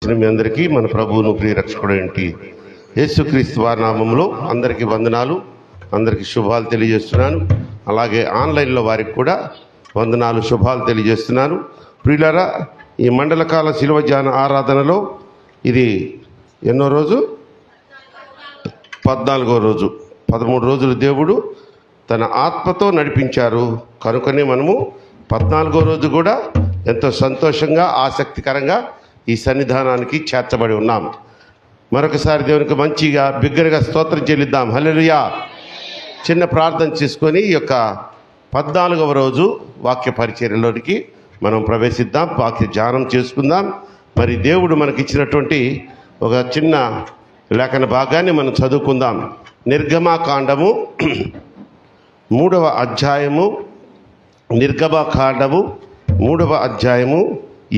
మీ అందరికీ మన ప్రభువును ప్రియరక్షకుడు ఏంటి యేసుక్రీస్తు వారి నామములో అందరికీ వందనాలు, అందరికీ శుభాలు తెలియజేస్తున్నాను. అలాగే ఆన్లైన్లో వారికి కూడా వందనాలు, శుభాలు తెలియజేస్తున్నాను. ప్రియులారా, ఈ మండలకాల శిలువ ధ్యాన ఆరాధనలో ఇది ఎన్నో రోజు? 14వ రోజు. 13 రోజులు దేవుడు తన ఆత్మతో నడిపించారు. కనుకనే మనము 14వ రోజు కూడా ఎంతో సంతోషంగా, ఆసక్తికరంగా ఈ సన్నిధానానికి చేర్చబడి ఉన్నాం. మరొకసారి దేవునికి మంచిగా బిగ్గరగా స్తోత్రం చెల్లిద్దాం. హల్లెలూయా. చిన్న ప్రార్థన చేసుకొని ఈ యొక్క 14వ రోజు వాక్య పరిచర్యలోనికి మనం ప్రవేశిద్దాం, వాక్య ధ్యానం చేసుకుందాం. మరి దేవుడు మనకిచ్చినటువంటి ఒక చిన్న లేఖన భాగాన్ని మనం చదువుకుందాం. నిర్గమాకాండము 3వ అధ్యాయము, నిర్గమాకాండము 3వ అధ్యాయము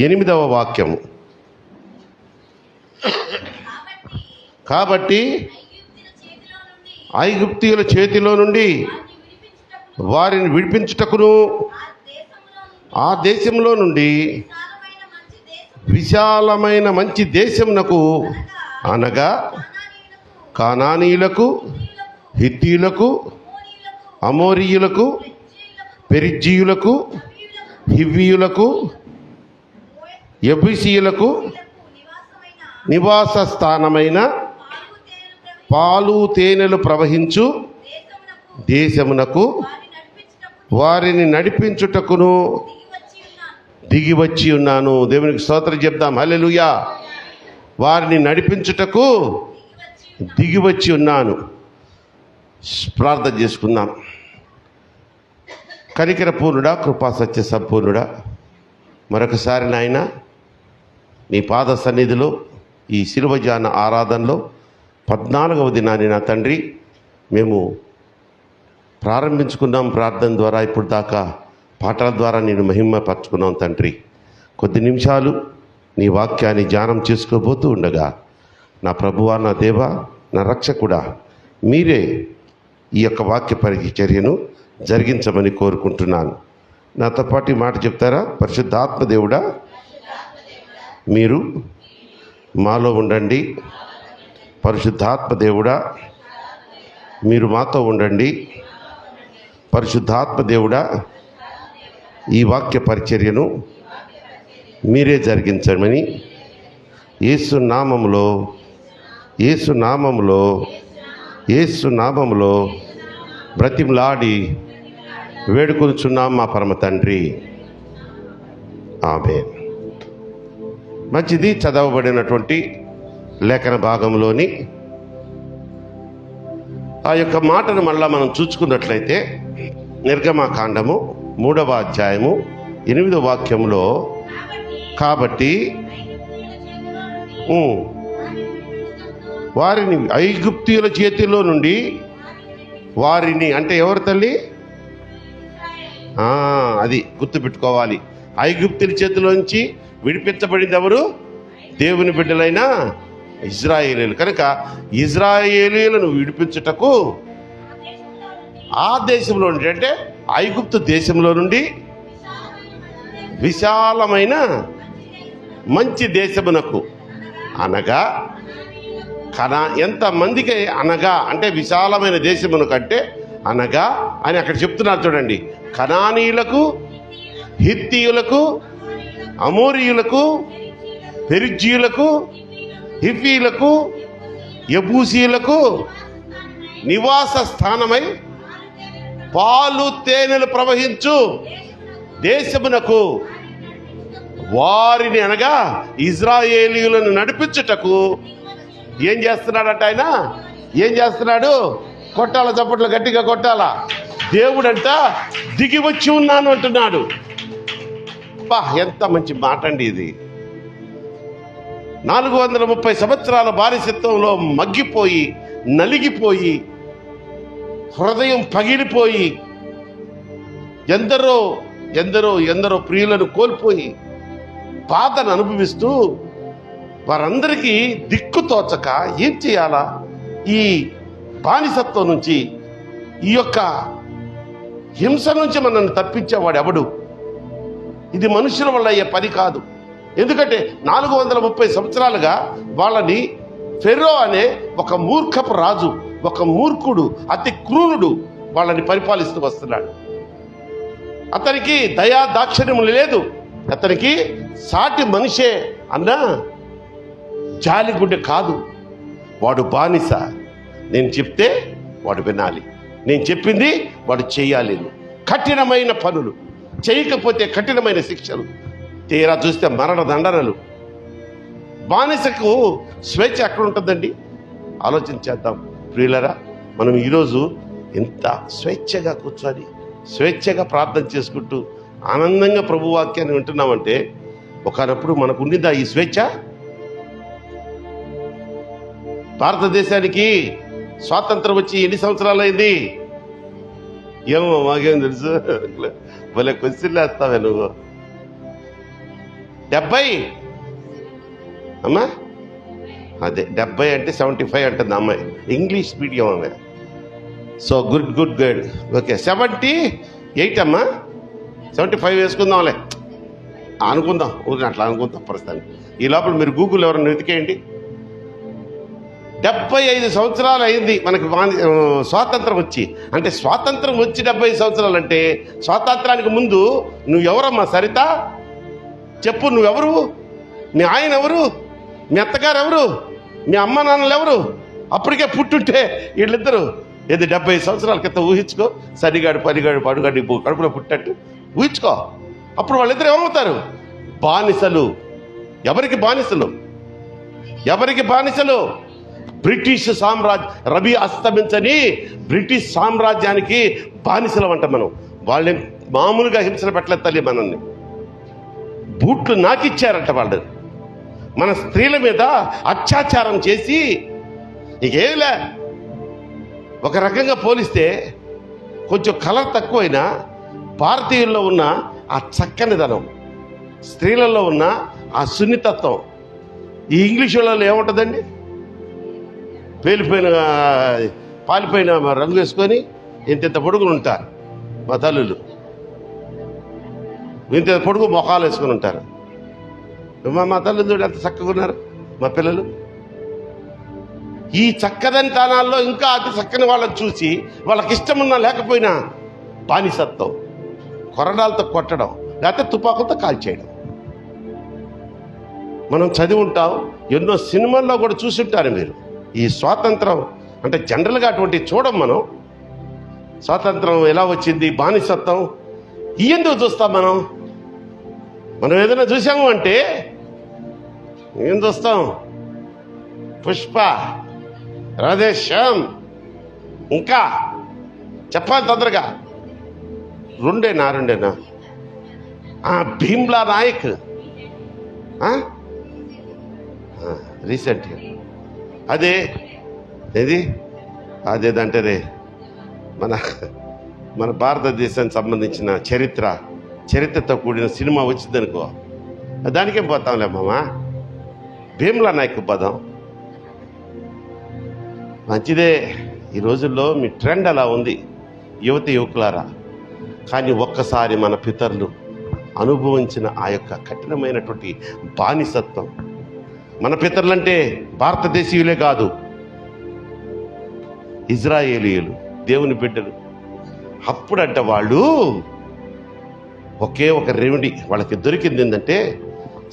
8వ వాక్యము. కాబట్టి ఐగుప్తీయుల చేతిలో నుండి వారిని విడిపించుటకును, ఆ దేశంలో నుండి విశాలమైన మంచి దేశమునకు, అనగా కానానీయులకు, హిత్తీయులకు, అమోరీయులకు, పెరిజ్జీయులకు, హివ్వీయులకు, యెబూసీయులకు నివాస స్థానమైన పాలు తేనెలు ప్రవహించు దేశమునకు వారిని నడిపించుటకును దిగివచ్చి ఉన్నాను. దేవునికి స్తోత్రం చెప్దాం. హల్లెలూయా. వారిని నడిపించుటకు దిగివచ్చి ఉన్నాను. ప్రార్థన చేసుకుందాం. కనికర పూర్ణుడా, కృపా సత్య సంపూర్ణుడా, మరొకసారి నాయన నీ పాద సన్నిధిలో ఈ శిలువ ధ్యాన ఆరాధనలో 14వ దినాన్ని నా తండ్రి మేము ప్రారంభించుకున్నాం. ప్రార్థన ద్వారా ఇప్పుడు దాకా పాటల ద్వారా నేను మహిమపరచుకున్నాం తండ్రి. కొద్ది నిమిషాలు నీ వాక్యాన్ని ధ్యానం చేసుకోబోతూ ఉండగా నా ప్రభువా, నా దేవా, నా రక్షకుడా, మీరే ఈ యొక్క వాక్య పరిచర్యను జరిగించమని కోరుకుంటున్నాను. నాతో పాటు ఈ మాట చెప్తారా? పరిశుద్ధాత్మ దేవుడా, మీరు మాలో ఉండండి. పరిశుద్ధాత్మ దేవుడా, మీరు మాతో ఉండండి. పరిశుద్ధాత్మ దేవుడా, ఈ వాక్య పరిచర్యను మీరే జరిగించమని యేసు నామములో, యేసు నామములో, యేసు నామములో బ్రతిమలాడి వేడుకొనుచున్నాం మా పరమ తండ్రి. ఆమేన్. మంచిది. చదవబడినటువంటి లేఖన భాగంలోని ఆ యొక్క మాటను మళ్ళా మనం చూసుకున్నట్లయితే నిర్గమాకాండము 3వ అధ్యాయము 8వ వాక్యంలో, కాబట్టి వారిని ఐగుప్తీయుల చేతిలో నుండి, వారిని అంటే ఎవరు తల్లి? అది గుర్తుపెట్టుకోవాలి. ఐగుప్తుల చేతిలోంచి విడిపించబడింది ఎవరు? దేవుని బిడ్డలైన ఇజ్రాయేలీలు. కనుక ఇజ్రాయేలీలను విడిపించుటకు ఆ దేశంలో నుండి, అంటే ఐగుప్తు దేశంలో నుండి విశాలమైన మంచి దేశమునకు, అనగా ఎంతమందికి అనగా అంటే విశాలమైన దేశమునకు అంటే అనగా అని అక్కడ చెప్తున్నారు చూడండి. కనానీయులకు, హిత్తీయులకు, అమోరీయులకు, పెరిజ్జీయులకు, హివ్వీయులకు, యెబూసీయులకు నివాస స్థానమై పాలు తేనెలు ప్రవహించు దేశమునకు వారిని, అనగా ఇజ్రాయేలీయులను నడిపించుటకు ఏం చేస్తున్నాడంట ఆయన? ఏం చేస్తున్నాడు? కొట్టాల చప్పట్లు గట్టిగా కొట్టాలా. దేవుడంట దిగి వచ్చి ఉన్నాను అంటున్నాడు. ఎంత మంచి మాట అండి ఇది. 430 సంవత్సరాల బానిసత్వంలో మగ్గిపోయి, నలిగిపోయి, హృదయం పగిలిపోయి, ఎందరో ఎందరో ఎందరో ప్రియులను కోల్పోయి బాధను అనుభవిస్తూ వారందరికీ దిక్కు తోచక ఏం చేయాలా, ఈ బానిసత్వం నుంచి, ఈ యొక్క హింస నుంచి మనల్ని తప్పించేవాడు ఎవడు? ఇది మనుషుల వల్ల అయ్యే పని కాదు. ఎందుకంటే 430 సంవత్సరాలుగా వాళ్ళని ఫెరో అనే ఒక మూర్ఖపు రాజు, ఒక మూర్ఖుడు, అతి క్రూరుడు వాళ్ళని పరిపాలిస్తూ వస్తున్నాడు. అతనికి దయా దాక్షిణ్యములు లేదు, అతనికి సాటి మనిషే అన్న జాలిగుండె కాదు. వాడు బానిస. నేను చెప్తే వాడు వినాలి, నేను చెప్పింది వాడు చేయాలి. కఠినమైన పనులు చేయకపోతే కఠినమైన శిక్షలు, తీరా చూస్తే మరణ దండనలు. బానిసకు స్వేచ్ఛ ఎక్కడ ఉంటుందండి? ఆలోచించేద్దాం ప్రియులరా. మనం ఈరోజు ఎంత స్వేచ్ఛగా కూర్చొని స్వేచ్ఛగా ప్రార్థన చేసుకుంటూ ఆనందంగా ప్రభు వాక్యాన్ని వింటున్నామంటే, ఒకనప్పుడు మనకు ఉండిందా ఈ స్వేచ్ఛ? భారతదేశానికి స్వాతంత్రం వచ్చి ఎన్ని సంవత్సరాలు అయింది? ఏమో మాకేం తెలుసు. భలే క్వశ్చన్లు వేస్తావే నువ్వు. 70 అమ్మా, అదే 70 అంటే 75 అంటుంది అమ్మాయి, ఇంగ్లీష్ మీడియం ఆమె. So good good good. Okay 78 అమ్మా, 75 వేసుకుందాంలే అనుకుందాం, ఊరిని అట్లా అనుకుందాం ప్రస్తుతానికి. ఈ లోపల మీరు గూగుల్ ఎవరైనా వెతికేయండి. 75 సంవత్సరాలు అయింది మనకి స్వాతంత్రం వచ్చి. అంటే స్వాతంత్రం వచ్చి 75 సంవత్సరాలు అంటే స్వాతంత్రానికి ముందు నువ్వెవరమ్మా సరిత? చెప్పు, నువ్వెవరు? మీ ఆయన ఎవరు? మీ అత్తగారు ఎవరు? మీ అమ్మ నాన్నలు ఎవరు? అప్పటికే పుట్టుంటే వీళ్ళిద్దరు ఏది 70 సంవత్సరాల క్రితం ఊహించుకో. సరిగాడు పనిగాడు పడుగాడి కడుపులో పుట్టట్టు ఊహించుకో. అప్పుడు వాళ్ళిద్దరు ఏమవుతారు? బానిసలు. ఎవరికి బానిసలు? ఎవరికి బానిసలు? బ్రిటిష్ సామ్రాజ్యం, రవి అస్తమించని బ్రిటిష్ సామ్రాజ్యానికి బానిసలం అంట మనం. వాళ్ళని మామూలుగా హింసలు పెట్టలేదు తల్లి, మనల్ని బూట్లు నాకిచ్చారంట వాళ్ళు. మన స్త్రీల మీద అత్యాచారం చేసి, ఇకేమిలే ఒక రకంగా పోలిస్తే కొంచెం కలర్ తక్కువైనా భారతీయుల్లో ఉన్న ఆ చక్కనిదనం, స్త్రీలలో ఉన్న ఆ సున్నితత్వం ఈ ఇంగ్లీష్ వాళ్ళలో ఏముంటుందండి? పాలిపోయిన రంగు వేసుకొని ఇంత పొడుగులు ఉంటారు మా తల్లులు, ఇంత పొడుగు మొఖాలు వేసుకొని ఉంటారు. మా తల్లులు ఎంత చక్కగా ఉన్నారు మా పిల్లలు. ఈ చక్కదనితనాల్లో ఇంకా అతి చక్కని వాళ్ళని చూసి వాళ్ళకి ఇష్టమున్నా లేకపోయినా బానిసత్వం, కొరడాలతో కొట్టడం, లేకపోతే తుపాకులతో కాల్చేయడం. మనం చదివి ఉంటాం, ఎన్నో సినిమాల్లో కూడా చూసి ఉంటారు మీరు. ఈ స్వాతంత్రం అంటే జనరల్గా అటువంటి చూడం మనం. స్వాతంత్రం ఎలా వచ్చింది, బానిసత్వం ఎందుకు చూస్తాం మనం? మనం ఏదైనా చూసాము అంటే ఏం చూస్తాం? పుష్ప, రాధేశ్యామ్, ఇంకా చెప్పాలి తొందరగా. రెండేనా? భీమ్లా నాయక్ రీసెంట్గా అదే అదేదంటే మన భారతదేశానికి సంబంధించిన చరిత్రతో కూడిన సినిమా వచ్చిందనుకో, దానికేం పోతాంలే మామ, భీమ్లా నాయక్ పోదాం. మంచిదే, ఈ రోజుల్లో మీ ట్రెండ్ అలా ఉంది యువతి యువకులారా. కానీ ఒక్కసారి మన పితరులు అనుభవించిన ఆ యొక్క కఠినమైనటువంటి బానిసత్వం, మన పితరులంటే భారతదేశీయులే కాదు, ఇజ్రాయేలీయులు, దేవుని బిడ్డలు. అప్పుడంట వాళ్ళు ఒకే ఒక రెమెడీ వాళ్ళకి దొరికింది ఏంటంటే,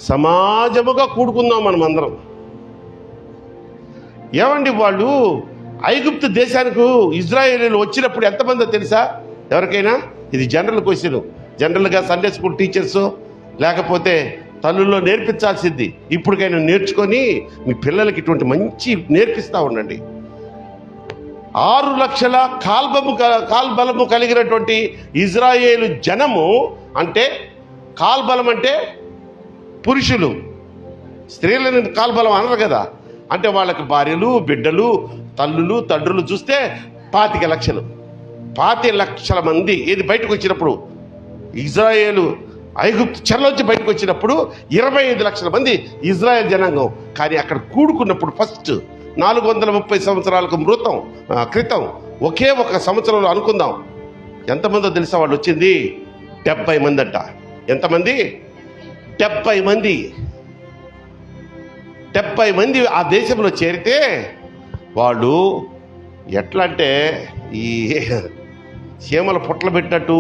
సమాజముగా కూడుకుందాం మనం అందరం. ఏమండి, వాళ్ళు ఐగుప్తు దేశానికి ఇజ్రాయేలీలు వచ్చినప్పుడు ఎంతమందో తెలుసా ఎవరికైనా? ఇది జనరల్ క్వశ్చన్. జనరల్గా సండే స్కూల్ టీచర్స్ లేకపోతే తల్లుల్లో నేర్పించాల్సింది. ఇప్పటికైనా నేర్చుకొని మీ పిల్లలకి ఇటువంటి మంచి నేర్పిస్తూ ఉండండి. 6 లక్షల కాల్బలము కలిగినటువంటి ఇజ్రాయేలు జనము, అంటే కాల్బలం అంటే పురుషులు, స్త్రీలని కాల్బలం అనరు కదా. అంటే వాళ్ళకి భార్యలు, బిడ్డలు, తల్లులు, తండ్రులు చూస్తే 25 లక్షలు. 25 లక్షల మంది ఇది బయటకు వచ్చినప్పుడు, ఇజ్రాయేలు ఐగుప్తు చెరలోంచి బయటకు వచ్చినప్పుడు 25 లక్షల మంది ఇజ్రాయేల్ జనాంగం. కానీ అక్కడ కూడుకున్నప్పుడు ఫస్ట్ 430 సంవత్సరాలకు క్రితం ఒకే ఒక సంవత్సరంలో అనుకుందాం ఎంతమందో తెలుసా వాళ్ళు వచ్చింది? 70 మంది అంట. ఎంతమంది? 70 మంది. 70 మంది ఆ దేశంలో చేరితే వాళ్ళు ఎట్లా అంటే ఈ చీమల పొట్లు పెట్టినట్టు,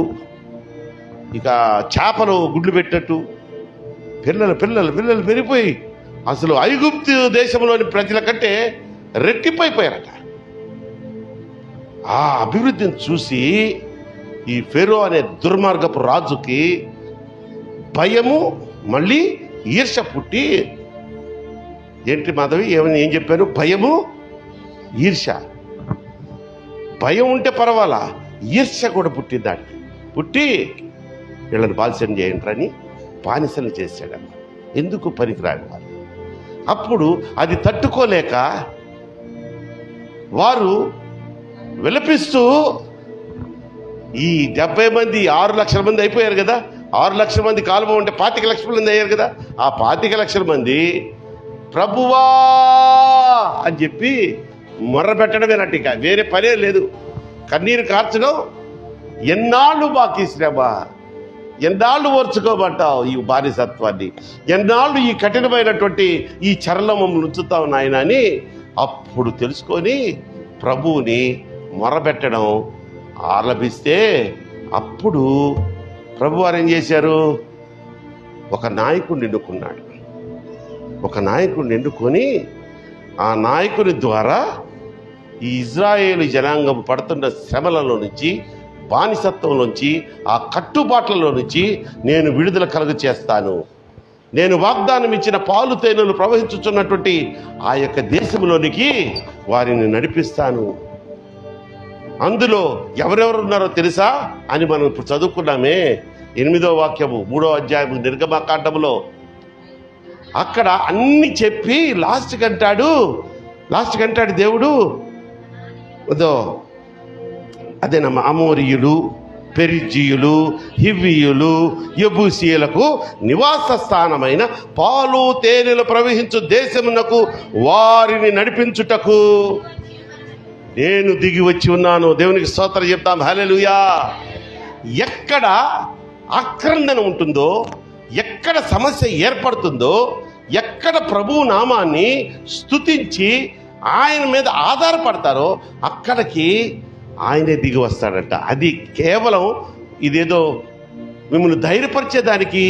ఇక చేపలు గుడ్లు పెట్టినట్టు పిల్లలు పెరిగిపోయి అసలు ఐగుప్తు దేశంలోని ప్రజల కంటే రెట్టింపైపోయారట. ఆ అభివృద్ధిని చూసి ఈ ఫెరో అనే దుర్మార్గపు రాజుకి భయము, మళ్ళీ ఈర్ష్య పుట్టి, ఏంటి మాధవి ఏం చెప్పాను? భయము, ఈర్ష్య. భయం ఉంటే పర్వాలా, ఈర్ష్య కూడా పుట్టిందాడికి. పుట్టి వీళ్ళని బానిసలు చేయండి అని బానిసలు చేశాడమ్మ. ఎందుకు పనికిరాని వారు. అప్పుడు అది తట్టుకోలేక వారు విలపిస్తూ ఈ 70 మంది 6 లక్షల మంది అయిపోయారు కదా, 6 లక్షల మంది కాలువ ఉంటే 25 లక్షల మంది అయ్యారు కదా, ఆ 25 లక్షల మంది ప్రభువా అని చెప్పి మొర్ర పెట్టడమేనట్టు, ఇక వేరే పనే లేదు. కన్నీరు కార్చడం, ఎన్నాళ్ళు బాకీ శ్రమ, ఎన్నాళ్ళు ఓర్చుకోమంటావు ఈ బానిసత్వాన్ని, ఎన్నాళ్ళు ఈ కఠినమైనటువంటి ఈ చరళమం ఉంచుతావు నాయన అని అప్పుడు తెలుసుకొని ప్రభువుని మొరబెట్టడం ఆలపిస్తే, అప్పుడు ప్రభువారు ఏం చేశారు? ఒక నాయకుడిని ఎన్నుకున్నాడు. ఒక నాయకుడిని ఎన్నుకొని ఆ నాయకుని ద్వారా ఈ ఇజ్రాయేలు జనాంగం పడుతున్న శ్రమలలో నుంచి, బానిసత్వంలోంచి, ఆ కట్టుబాట్లలో నుంచి నేను విడుదల కలుగ చేస్తాను, నేను వాగ్దానం ఇచ్చిన పాలు తేనెలు ప్రవహించుతున్నటువంటి ఆ యొక్క దేశంలోనికి వారిని నడిపిస్తాను. అందులో ఎవరెవరు ఉన్నారో తెలుసా అని మనం ఇప్పుడు చదువుకున్నామే 8వ వాక్యము 3వ అధ్యాయము నిర్గమకాండములో. అక్కడ అన్ని చెప్పి లాస్ట్కి అంటాడు దేవుడు, అదేనమ్మా, అమోరీయులు, పెరిజీయులు, హివ్వీయులు, యెబూసీయులకు నివాస స్థానమైన పాలు తేనెలు ప్రవహించు దేశమునకు వారిని నడిపించుటకు నేను దిగి వచ్చి ఉన్నాను. దేవునికి స్తోత్రం చెప్తాం. హల్లెలూయా. ఎక్కడ ఆక్రందన ఉంటుందో, ఎక్కడ సమస్య ఏర్పడుతుందో, ఎక్కడ ప్రభువు నామాన్ని స్తుతించి ఆయన మీద ఆధారపడతారో అక్కడికి ఆయనే దిగి వస్తాడట. అది కేవలం ఇదేదో మిమ్మల్ని ధైర్యపరిచేదానికి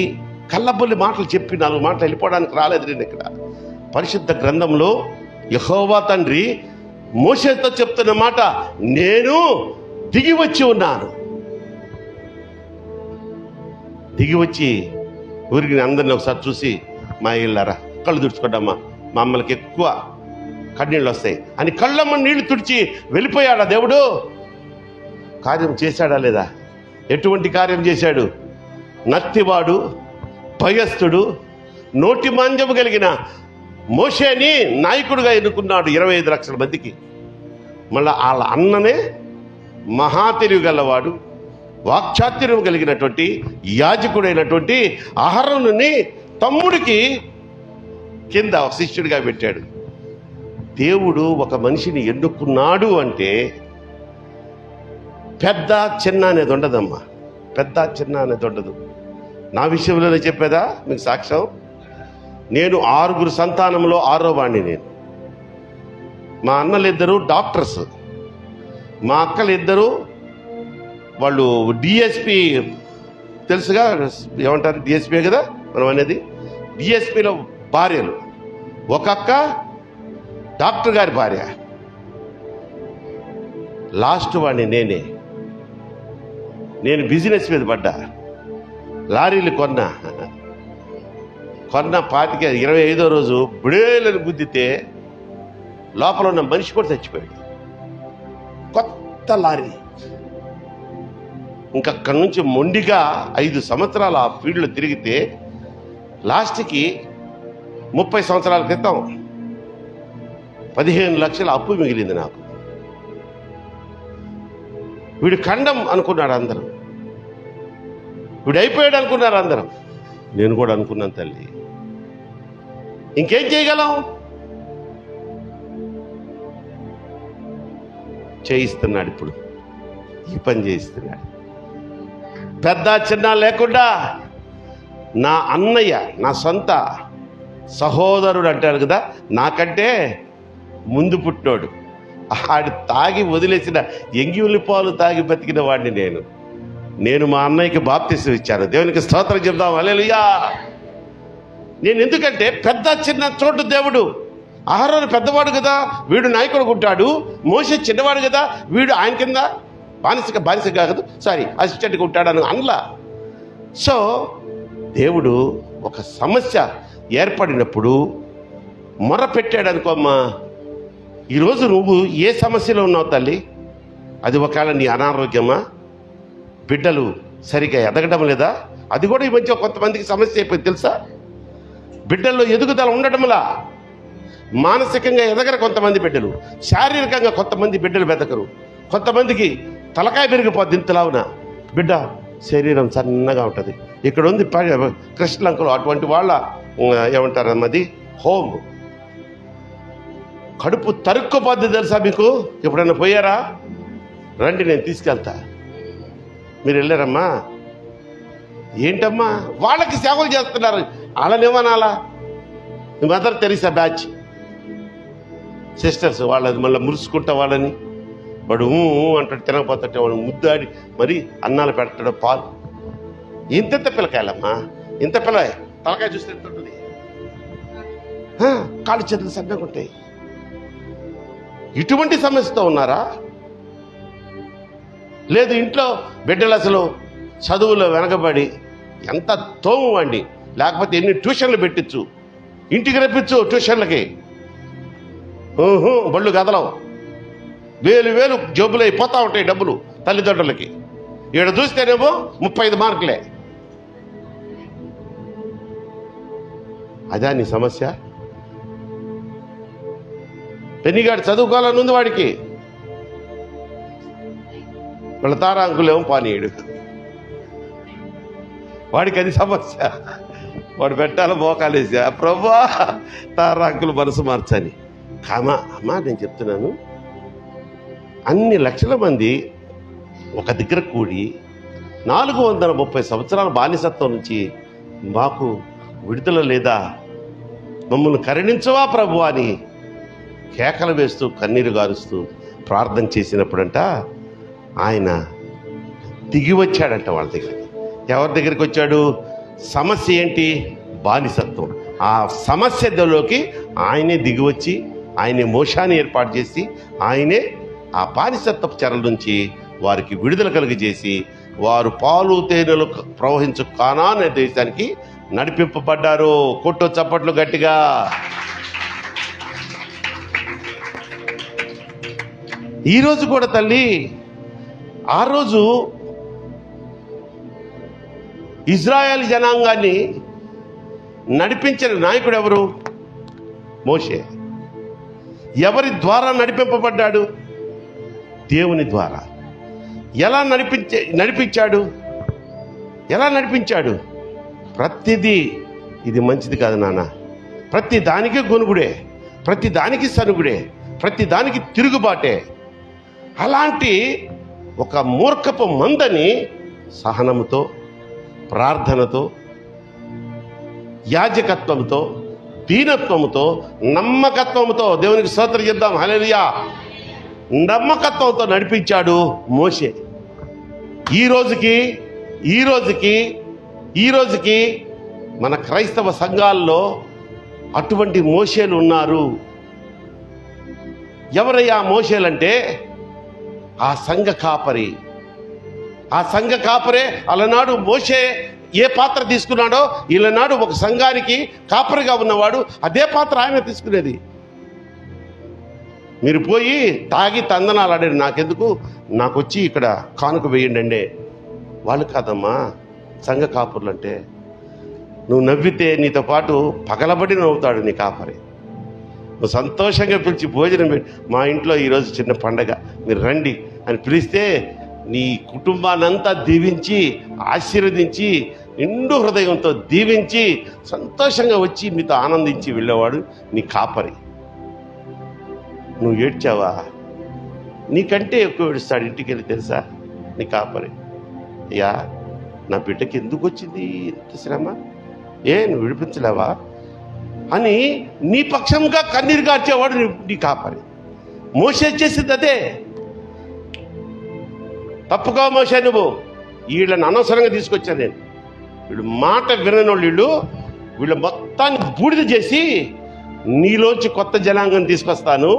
కళ్ళబొల్లి మాటలు చెప్పి 4 మాటలు వెళ్ళిపోవడానికి రాలేదు నేను ఇక్కడ. పరిశుద్ధ గ్రంథంలో యెహోవా తండ్రి మోషేతో చెప్తున్న మాట, నేను దిగి వచ్చి ఉన్నాను. దిగి వచ్చి ఊరికి అందరిని ఒకసారి చూసి, మా ఇళ్ళారా కళ్ళు తుడుచుకోండమ్మా, మా అమ్మలకి ఎక్కువ కన్నీళ్ళు వస్తాయి అని కళ్ళమ్మ నీళ్లు తుడిచి వెళ్ళిపోయాడా దేవుడు? కార్యం చేశాడా లేదా? ఎటువంటి కార్యం చేశాడు? నత్తివాడు, భయస్థుడు, నోటి మాంద్యము కలిగిన మోషేని నాయకుడిగా ఎన్నుకున్నాడు 25 లక్షల మందికి. మళ్ళా వాళ్ళ అన్ననే మహా తెలివి గలవాడు, వాక్చాతుర్యం కలిగినటువంటి యాజకుడైనటువంటి అహరోనుని తమ్ముడికి కింద శిష్యుడిగా పెట్టాడు. దేవుడు ఒక మనిషిని ఎన్నుకున్నాడు అంటే పెద్ద చిన్న అనేది ఉండదమ్మా. పెద్ద చిన్న అనేది ఉండదు. నా విషయంలోనే చెప్పేదా మీకు సాక్ష్యం? నేను 6 సంతానంలో 6వ వాడిని నేను. మా అన్నలిద్దరూ డాక్టర్స్, మా అక్కలిద్దరూ వాళ్ళు డిఎస్పి, తెలుసుగా ఏమంటారు, డిఎస్పీ కదా మనం అనేది. డిఎస్పీలో భార్యలు, ఒక అక్క డాక్టర్ గారి భార్య, లాస్ట్ వాడిని నేనే. నేను బిజినెస్ మీద పడ్డా, లారీలు కొన్నా 25వ రోజు బుడేలను గుద్దితే లోపల ఉన్న మనిషి కూడా చచ్చిపోయాడు. కొత్త లారీ. ఇంకక్కడి నుంచి మొండిగా 5 సంవత్సరాలు ఆ ఫీల్డ్లో తిరిగితే లాస్ట్కి 30 సంవత్సరాల క్రితం 15 లక్షల అప్పు మిగిలింది నాకు. వీడు ఖండం అనుకున్నాడు అందరూ, వీడు అయిపోయాడు అనుకున్నారు అందరూ. నేను కూడా అనుకున్నాను తల్లి. ఇంకేం చేయగలం? చేయిస్తున్నాడు, ఇప్పుడు ఈ పని చేయిస్తున్నాడు. పెద్ద చిన్న లేకుండా నా అన్నయ్య, నా సొంత సహోదరుడు అంటాడు కదా, నాకంటే ముందు పుట్టినోడు. ఆడు తాగి వదిలేసిన ఎంగిలి పాలు తాగి బతికిన వాడిని నేను మా అన్నయ్యకి బాప్తిసం ఇచ్చాను. దేవునికి స్తోత్రం చెప్దాం, హల్లెలూయా. నేను ఎందుకంటే పెద్ద చిన్న చోటు దేవుడు. అహరోను పెద్దవాడు కదా, వీడు నాయకుడు ఉంటాడు. మోషే చిన్నవాడు కదా, వీడు ఆయన కింద బానిస కాదు, అసిస్టెంట్గా ఉంటాడని అనలా. సో దేవుడు ఒక సమస్య ఏర్పడినప్పుడు మొర పెట్టాడు అనుకోమ్మా. ఈరోజు నువ్వు ఏ సమస్యలో ఉన్నావు తల్లి? అది ఒకవేళ నీ అనారోగ్యమా, బిడ్డలు సరిగా ఎదగడం లేదా, అది కూడా ఈ మధ్య కొంతమందికి సమస్య అయిపోయింది తెలుసా. బిడ్డల్లో ఎదుగుదల ఉండటంలా మానసికంగా ఎదగరు కొంతమంది బిడ్డలు, శారీరకంగా కొంతమంది బిడ్డలు బెదకరు. కొంతమందికి తలకాయ పెరిగిపోద్ది ఇంతలావున, బిడ్డ శరీరం సన్నగా ఉంటుంది. ఇక్కడ ఉంది కృష్ణ అంకులు, అటువంటి వాళ్ళ ఏమంటారు అన్నది హోమ్, కడుపు తరుక్కుపోద్ది తెలుసా మీకు. ఎప్పుడైనా పోయారా? రండి, నేను తీసుకెళ్తా. మీరు వెళ్ళారమ్మా? ఏంటమ్మా వాళ్ళకి సేవలు చేస్తున్నారు, వాళ్ళనేమనాలా? మదర్ తెరీసా బ్యాచ్ సిస్టర్స్ వాళ్ళది మళ్ళీ మురుసుకుంటా వాళ్ళని, వాడు అంటాడు, తినకపోతే వాడు ముద్దాడి మరి అన్నాలు పెట్టడం, పాలు. ఇంత పిల్లకాయలమ్మా, ఇంత పిల్ల తలకాయ చూస్తే ఎంత ఉంటుంది, కాళ్ళు చేతులు సన్నగా ఉంటాయి. ఇటువంటి సమస్యతో ఉన్నారా? లేదు ఇంట్లో బిడ్డలు అసలు చదువులో వెనకబడి ఎంత తోమువండి, లేకపోతే ఎన్ని ట్యూషన్లు పెట్టించు, ఇంటికి రప్పించు ట్యూషన్లకి, బళ్ళు కదలవు, వేలు జబ్బులు అయిపోతూ ఉంటాయి డబ్బులు తల్లిదండ్రులకి. ఈడ చూస్తేనేమో 35 మార్కులే. అదా నీ సమస్య? పెన్నిగాడు చదువుకోవాలని ఉంది వాడికి, వాళ్ళ తారాంకులేమో పానీయుడు, వాడికి అది సమస్య. వాడు పెట్టాలి మోకాలేసా, ప్రభా తారాంకులు మనసు మార్చని. అమ్మా నేను చెప్తున్నాను, అన్ని లక్షల మంది ఒక దగ్గర కూడి 430 సంవత్సరాల బానిసత్వం నుంచి మాకు విడుదల లేదా, మమ్మల్ని కరుణించవా ప్రభు అని కేకలు వేస్తూ కన్నీరు గారుస్తూ ప్రార్థన చేసినప్పుడంట ఆయన దిగి వచ్చాడంట వాళ్ళ దగ్గరికి. ఎవరి దగ్గరికి వచ్చాడు? సమస్య ఏంటి? బానిసత్వం. ఆ సమస్యలోకి ఆయనే దిగి వచ్చి ఆయనే మోషాన్ని ఏర్పాటు చేసి ఆయనే ఆ బానిసత్వపు చెరల నుంచి వారికి విడుదల కలుగజేసి వారు పాలు తేనెలు ప్రవహించు కానాన్ అనే దేశానికి నడిపింపబడ్డారు. కొట్టు చప్పట్లు గట్టిగా. ఈరోజు కూడా తల్లి, ఆ రోజు ఇజ్రాయెల్ జనాంగాన్ని నడిపించిన నాయకుడు ఎవరు? మోషే. ఎవరి ద్వారా నడిపింపబడ్డాడు? దేవుని ద్వారా. ఎలా నడిపించాడు? ఎలా నడిపించాడు? ప్రతిదీ ఇది మంచిది కాదు నాన్న, ప్రతి దానికి గొనుగుడే, ప్రతి దానికి సనుగుడే, ప్రతి దానికి తిరుగుబాటే. అలాంటి ఒక మూర్ఖపు మందని సహనముతో, ప్రార్థనతో, యాజకత్వంతో, దీనత్వముతో, నమ్మకత్వముతో, దేవునికి స్తోత్రం చేద్దాం, హల్లెలూయా, నమ్మకత్వంతో నడిపించాడు మోషే. ఈ రోజుకి మన క్రైస్తవ సంఘాల్లో అటువంటి మోషేలు ఉన్నారు. ఎవరయ్యా మోషేలంటే? ఆ సంఘ కాపరే. అలనాడు మోషే ఏ పాత్ర తీసుకున్నాడో ఈలనాడు ఒక సంఘానికి కాపరిగా ఉన్నవాడు అదే పాత్ర ఆయన తీసుకునేది. మీరు పోయి తాగి తందనాలు ఆడారు, నాకెందుకు, నాకు వచ్చి ఇక్కడ కానుక వేయండి అండి. వాళ్ళు కాదమ్మా సంఘ కాపురులు అంటే. నువ్వు నవ్వితే నీతో పాటు పగలబడి నవ్వుతాడు నీ కాపరి. నువ్వు సంతోషంగా పిలిచి భోజనం పెట్టి, మా ఇంట్లో ఈరోజు చిన్న పండగ మీరు రండి అని పిలిస్తే నీ కుటుంబాన్నంతా దీవించి ఆశీర్వదించి నిండు హృదయంతో దీవించి సంతోషంగా వచ్చి మీతో ఆనందించి వెళ్ళేవాడు నీ కాపరి. నువ్వు ఏడ్చావా? నీకంటే ఎక్కువ ఏడుస్తాడు ఇంటికి వెళ్ళి, తెలుసా నీ కాపరి. అయ్యా నా బిడ్డకి ఎందుకు వచ్చింది ఇంత శ్రమ? నువ్వు విడిపించలేవా? అని నీ పక్షంగా కన్నీరు గార్చేవాడు నీ కాపరి. మోషే చేసింది అదే. తప్పుగా మోషే నువ్వు, వీళ్ళని అనవసరంగా తీసుకొచ్చాను నేను. వీళ్ళు మాట వినని వీళ్ళ మొత్తాన్ని బూడిద చేసి నీలోంచి కొత్త జనాంగం తీసుకొస్తాను.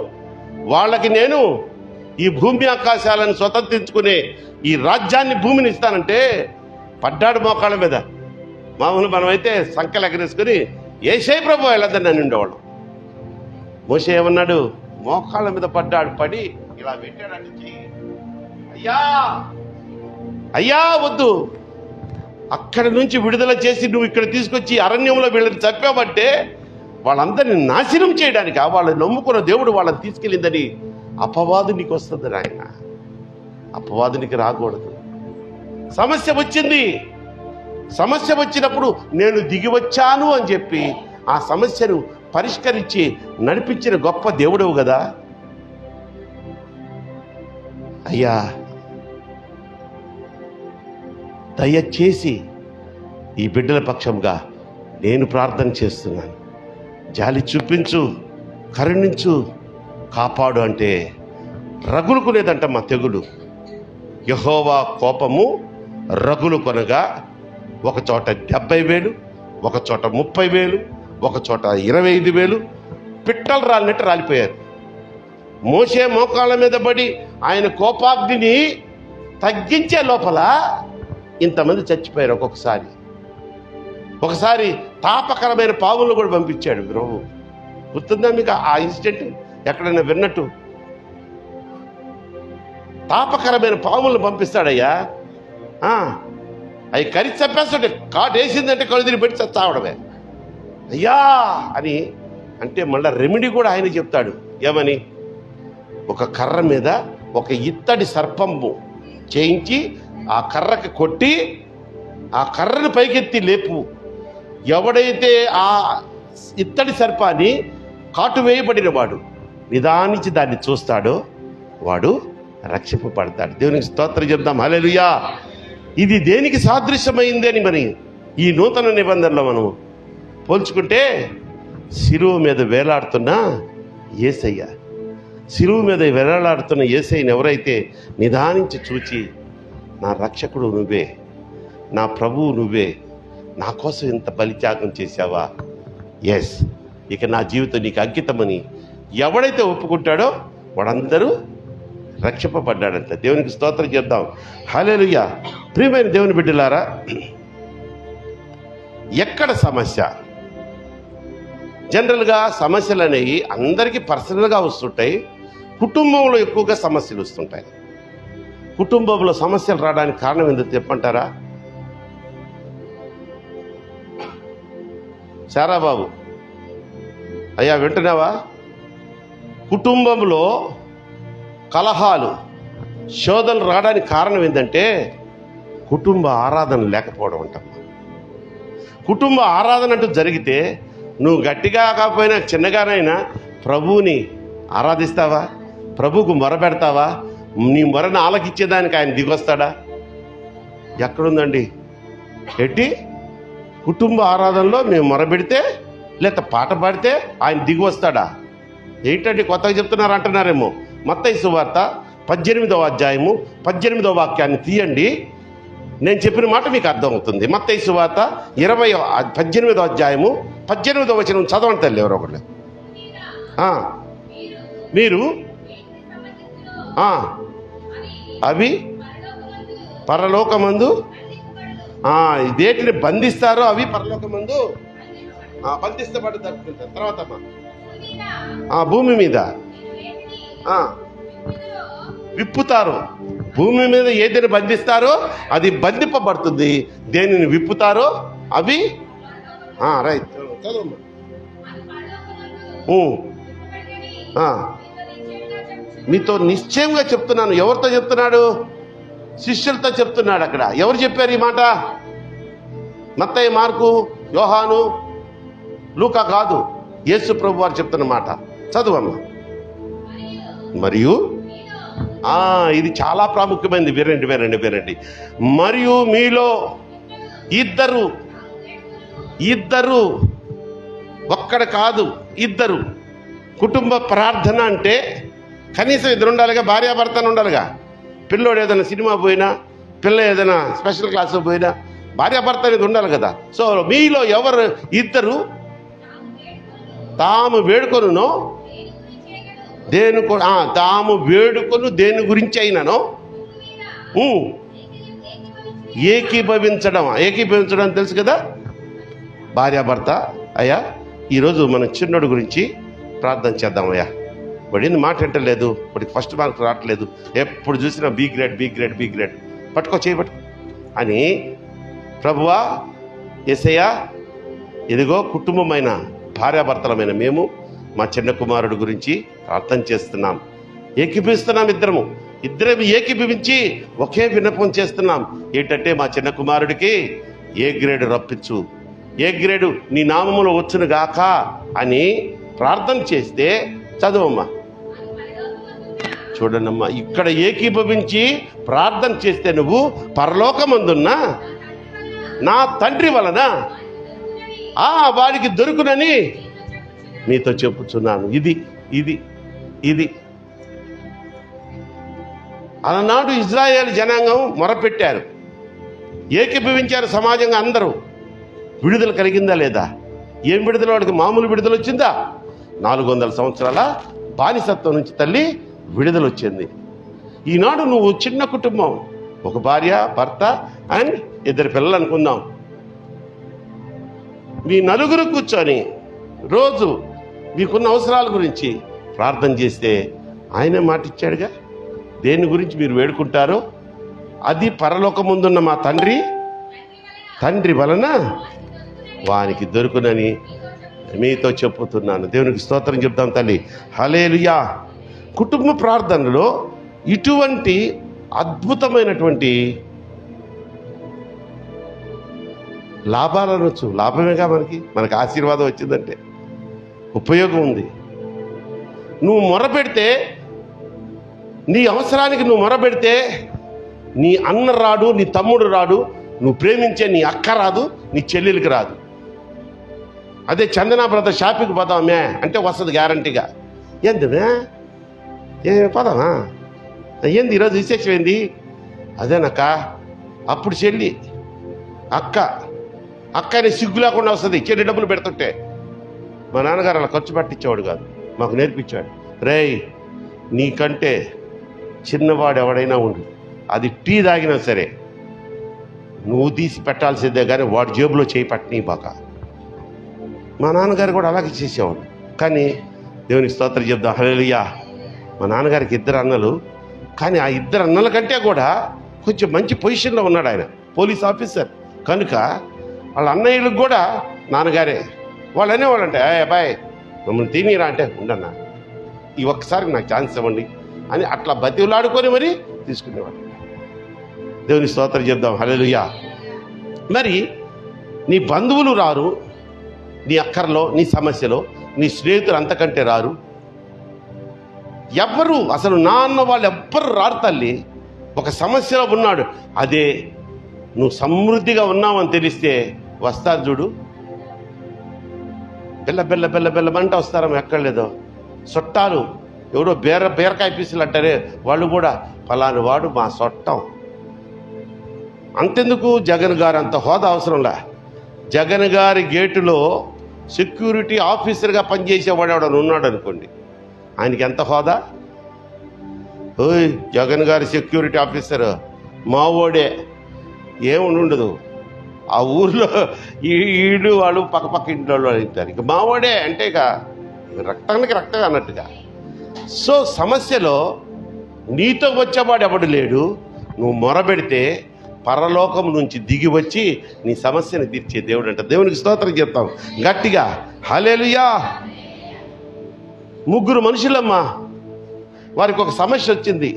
వాళ్ళకి నేను ఈ భూమి ఆకాశాలను స్వతంత్రించుకునే ఈ రాజ్యాన్ని, భూమిని ఇస్తానంటే పడ్డాడు మోకాళ్ళ మీద. మామూలు మనమైతే సంఖ్యలు ఎగరేసుకుని యేసయ్య ప్రభు వెళ్ళదని అని ఉండేవాళ్ళం. మోషే ఏమన్నాడు? మోకాళ్ళ మీద పడ్డాడు. పడి ఇలా పెట్టాడంటే చెయ్యి, అయ్యా అయ్యా వద్దు, అక్కడి నుంచి విడుదల చేసి నువ్వు ఇక్కడ తీసుకొచ్చి అరణ్యంలో వీళ్ళని చంపావంటే వాళ్ళందరినీ నాశనం చేయడానికి, వాళ్ళని నమ్ముకున్న దేవుడు వాళ్ళని తీసుకెళ్ళిందని అపవాదు నీకు వస్తుంది నాయన. అపవాదునికి రాకూడదు. సమస్య వచ్చింది. సమస్య వచ్చినప్పుడు నేను దిగి వచ్చాను అని చెప్పి ఆ సమస్యను పరిష్కరించి నడిపించిన గొప్ప దేవుడవు కదా. అయ్యా దయచేసి ఈ బిడ్డల పక్షంగా నేను ప్రార్థన చేస్తున్నాను. జాలి చూపించు, కరుణించు, కాపాడు అంటే రగులుకునేదంట మా తెగులు. యెహోవా కోపము రగులు కొనగా ఒక చోట 70,000, ఒక చోట 30,000, ఒక చోట 25,000 పిట్టలు రాలినట్టు రాలిపోయారు. మోషే మోకాళ్ళ మీద పడి ఆయన కోపాగ్నిని తగ్గించే లోపల ఇంతమంది చచ్చిపోయారు. ఒకసారి తాపకరమైన పావులను కూడా పంపించాడు ప్రభు. గుర్తుందా మీకు ఆ ఇన్సిడెంట్? ఎక్కడైనా విన్నట్టు? తాపకరమైన పాములను పంపిస్తాడయ్యా. అవి కరిచి చంపేస్తాడు. కాటేసిందంటే కళ్ళు పెట్టి చావడమే అయ్యా అని. అంటే మళ్ళీ రెమెడీ కూడా ఆయన చెప్తాడు. ఏమని? ఒక కర్ర మీద ఒక ఇత్తడి సర్పము చేయించి ఆ కర్రకి కొట్టి ఆ కర్రను పైకెత్తి లేపు. ఎవడైతే ఆ ఇత్తడి సర్పాన్ని కాటు వేయబడిన వాడు నిదానించి దాన్ని చూస్తాడో వాడు రక్షింపబడతాడు. దేవునికి స్తోత్రం చెప్దాం. హల్లెలూయా. ఇది దేనికి సాదృశ్యమైంది అని మరి ఈ నూతన నిబంధనలో మనం పోల్చుకుంటే, శిలువ మీద వేలాడుతున్న యేసయ్య, శిలువ మీద వేలాడుతున్న యేసయ్యని ఎవరైతే నిదానించి చూచి, నా రక్షకుడు నువ్వే, నా ప్రభువు నువ్వే, నా కోసం ఇంత బలిత్యాగం చేశావా, ఎస్, ఇక నా జీవితం నీకు అంకితమని ఎవడైతే ఒప్పుకుంటాడో వాడందరూ రక్షింపబడ్డాడంట. దేవునికి స్తోత్రం చేద్దాం. హల్లెలూయా. ప్రియమైన దేవుని బిడ్డలారా, ఎక్కడ సమస్య? జనరల్గా సమస్యలు అనేవి అందరికీ పర్సనల్గా వస్తుంటాయి. కుటుంబంలో ఎక్కువగా సమస్యలు వస్తుంటాయి. కుటుంబంలో సమస్యలు రావడానికి కారణం ఎందుకు చెప్పంటారా? సారాబాబు అయ్యా వింటున్నావా? కుటుంబంలో కలహాలు, శోధనలు రావడానికి కారణం ఏంటంటే కుటుంబ ఆరాధన లేకపోవడం అంటమ్మా. కుటుంబ ఆరాధన అంటూ జరిగితే నువ్వు గట్టిగా కాకపోయినా చిన్నగానైనా ప్రభువుని ఆరాధిస్తావా? ప్రభువుకు మొరపెడతావా? నీ మొరను ఆలకించేదానికి ఆయన దిగొస్తాడా? ఎక్కడుందండి? ఎట్టి కుటుంబ ఆరాధనలో మేము మొరపెడితే లేక పాట పాడితే ఆయన దిగి వస్తాడా? ఏంటండి కొత్తగా చెప్తున్నారు అంటున్నారేమో. మత్తయి సువార్త 18వ అధ్యాయము 18వ వాక్యాన్ని తీయండి. నేను చెప్పిన మాట మీకు అర్థమవుతుంది. మత్తయి సువార్త 18వ అధ్యాయము 18వ వచనం చదవండి తల్లి ఎవరో ఒకళ్ళు. మీరు అవి పరలోకమందు దేటిని బంధిస్తారో అవి పరలోకమందు బంధిస్తబడ్డ తర్వాత భూమి మీద విప్పుతారు. భూమి మీద ఏదైనా బంధిస్తారో అది బంధింపబడుతుంది. దేనిని విప్పుతారో అవి రైట్ చదవమ్మా. మీతో నిశ్చయంగా చెప్తున్నాను. ఎవరితో చెప్తున్నాడు? శిష్యులతో చెప్తున్నాడు. అక్కడ ఎవరు చెప్పారు ఈ మాట? మత్తయి, మార్కు, యోహాను, లూకా కాదు, యేసు ప్రభు వారు చెప్తున్న మాట. చదువమ్మా. మరియు ఇది చాలా ప్రాముఖ్యమైనది. వినండి. మరియు మీలో ఇద్దరు ఒక్క ఒక్కడ కాదు, ఇద్దరు. కుటుంబ ప్రార్థన అంటే కనీసం ఇద్దరు ఉండాలిగా, భార్యాభర్తను ఉండాలిగా. పిల్లోడు ఏదైనా సినిమా పోయినా, పిల్ల ఏదైనా స్పెషల్ క్లాస్ పోయినా భార్యాభర్త అనేది ఉండాలి కదా. సో మీలో ఎవరు ఇద్దరు తాము వేడుకొనునో తాము వేడుకొను దేని గురించి అయినానో ఏకీభవించడం తెలుసు కదా. భార్యాభర్త. అయ్యా ఈరోజు మన చిన్నోడు గురించి ప్రార్థన చేద్దాం. అయ్యా వాడిని మాట వింటలేదు, వాడికి ఫస్ట్ మార్క్ రావట్లేదు, ఎప్పుడు చూసినా బి గ్రేడ్ పట్టుకో చేయబట్టు అని, ప్రభువా యేసయ్యా ఇదిగో కుటుంబమైన భార్యాభర్తలమైన మేము మా చిన్న కుమారుడు గురించి ప్రార్థన చేస్తున్నాం, ఏకీభవిస్తున్నాం. ఇద్దరం ఏకీభవించి ఒకే విన్నపం చేస్తున్నాం. ఏంటంటే మా చిన్న కుమారుడికి ఏ గ్రేడ్ రప్పించు, ఏ గ్రేడు నీ నామములో వచ్చును గాక అని ప్రార్థన చేస్తే, చదువమ్మా చూడండమ్మా, ఇక్కడ ఏకీభవించి ప్రార్థన చేస్తే నువ్వు పరలోకమందున్న నా తండ్రి వలన వాడికి దొరుకునని మీతో చెప్పుచున్నాను. ఇది అలనాడు ఇజ్రాయేల్ జనాంగం మొరపెట్టారు, ఏకీభవించారు సమాజంగా అందరూ. విడుదల కలిగిందా లేదా? ఏం విడుదల? వాడికి మామూలు విడుదల వచ్చిందా? 400 సంవత్సరాల బానిసత్వం నుంచి తల్లి విడుదల వచ్చింది. ఈనాడు నువ్వు చిన్న కుటుంబం, ఒక భార్య భర్త అండ్ 2 పిల్లలు అనుకుందాం. మీ నలుగురు కూర్చొని రోజు మీకున్న అవసరాల గురించి ప్రార్థన చేస్తే ఆయనే మాట ఇచ్చాడుగా, దేని గురించి మీరు వేడుకుంటారో అది పరలోకముందున్న మా తండ్రి వలన వానికి దొరుకునని మీతో చెప్పుతున్నాను. దేవునికి స్తోత్రం చెప్తాం తల్లి. హల్లెలూయా. కుటుంబ ప్రార్థనలో ఇటువంటి అద్భుతమైనటువంటి లాభాలు అనొచ్చు. లాభమేగా మనకి ఆశీర్వాదం వచ్చిందంటే ఉపయోగం ఉంది. నువ్వు మొరపెడితే, నీ అవసరానికి నువ్వు మొరపెడితే నీ అన్న రాడు, నీ తమ్ముడు రాడు, నువ్వు ప్రేమించే నీ అక్క రాదు, నీ చెల్లెలికి రాదు. అదే చందనా బ్రదర్ షాపింగ్కి పోదామే అంటే వస్తుంది గ్యారంటీగా. ఏందిమే పోదామా, ఏంది ఈరోజు విశేషం ఏంది? అదేనక్క. అప్పుడు చెల్లి అక్కని సిగ్గు లేకుండా వస్తుంది చెల్లి డబ్బులు పెడుతుంటే. మా నాన్నగారు అలా ఖర్చు పెట్టించేవాడు కాదు, మాకు నేర్పించాడు. రేయ్ నీకంటే చిన్నవాడు ఎవడైనా ఉండు, అది టీ తాగినా సరే నువ్వు తీసి పెట్టాల్సిందే కానీ వాడి జేబులో చేయి పట్టనీ బాగా. మా నాన్నగారు కూడా అలాగే చేసేవాడు. కానీ దేవునికి స్తోత్రం చెప్దాం. హల్లెలూయా. మా నాన్నగారికి 2 అన్నలు, కానీ ఆ 2 అన్నల కంటే కూడా కొంచెం మంచి పొజిషన్లో ఉన్నాడు ఆయన, పోలీస్ ఆఫీసర్. కనుక వాళ్ళ అన్నయ్యలకు కూడా నాన్నగారే. వాళ్ళు అనేవాళ్ళంటే అబ్బాయి మమ్మల్ని తినిరా అంటే, ఉండన్నా ఈ ఒక్కసారి నాకు ఛాన్స్ ఇవ్వండి అని అట్లా బతిలాడుకొని మరీ తీసుకునేవాడు. దేవుని స్తోత్రం చెప్దాం. హల్లెలూయా. మరి నీ బంధువులు రారు, నీ అక్కర్లో, నీ సమస్యలో, నీ స్నేహితులు అంతకంటే రారు. ఎవ్వరు అసలు నాన్న వాళ్ళు ఎవ్వరు రారు తల్లి. ఒక సమస్యలో ఉన్నాడు, అదే నువ్వు సమృద్ధిగా ఉన్నావని తెలిస్తే వస్తారు చూడు. బెల్లమంటే వస్తారా? ఎక్కడలేదో చుట్టాలు ఎవరో బీరకాయ పీసులు అంటారే, వాళ్ళు కూడా ఫలాని వాడు మా చుట్టం. అంతెందుకు, జగన్ గారు అంత హోదా అవసరంలా. జగన్ గారి గేటులో సెక్యూరిటీ ఆఫీసర్గా పనిచేసేవాడు ఎవడని ఉన్నాడు అనుకోండి, ఆయనకి ఎంత హోదా. ఓయ్ జగన్ గారి సెక్యూరిటీ ఆఫీసర్ మావోడే, ఏముండదు. ఆ ఊర్లో ఈడు వాళ్ళు పక్క ఇంట్లో అవుతారు, ఇక మావోడే అంటే ఇక రక్తానికి రక్తం అన్నట్టుగా. సో సమస్యలో నీతో వచ్చేవాడు ఎవడు లేడు. నువ్వు మొరబెడితే పరలోకం నుంచి దిగి వచ్చి నీ సమస్యను తీర్చే దేవుడు అంట. దేవునికి స్తోత్రం చెప్తాం గట్టిగా. హల్లెలూయా. 3 మనుషులమ్మా, వారికి ఒక సమస్య వచ్చింది,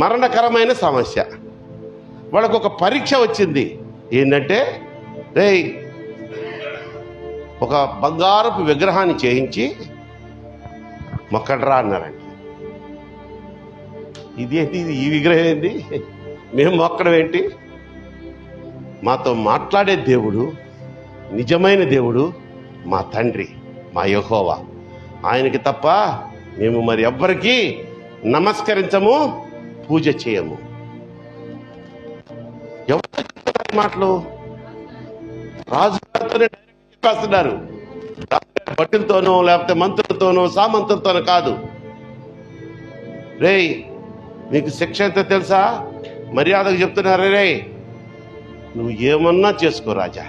మరణకరమైన సమస్య. వాళ్ళకు ఒక పరీక్ష వచ్చింది. ఏంటంటే, రేయ్ ఒక బంగారపు విగ్రహాన్ని చేయించి మొక్కడరా అన్నారండి. ఇదేంటి, ఈ విగ్రహం ఏంటి, మేము మొక్కడం ఏంటి? మాతో మాట్లాడే దేవుడు, నిజమైన దేవుడు మా తండ్రి. మా యెహోవా. ఆయనకి తప్ప మేము మరి ఎవ్వరికీ నమస్కరించము, పూజ చేయము. ఎవరు చెప్తున్నారు ఈ మాటలు? రాజుగారితోనే డైరెక్ట్ చెప్పేస్తున్నారు. భటులతోనో లేకపోతే మంత్రులతోనో సామంతులతోనో కాదు. రేయ్, మీకు శిక్ష ఎంత తెలుసా? మర్యాదకు చెప్తున్నారు, రే నువ్వు ఏమన్నా చేసుకో రాజా,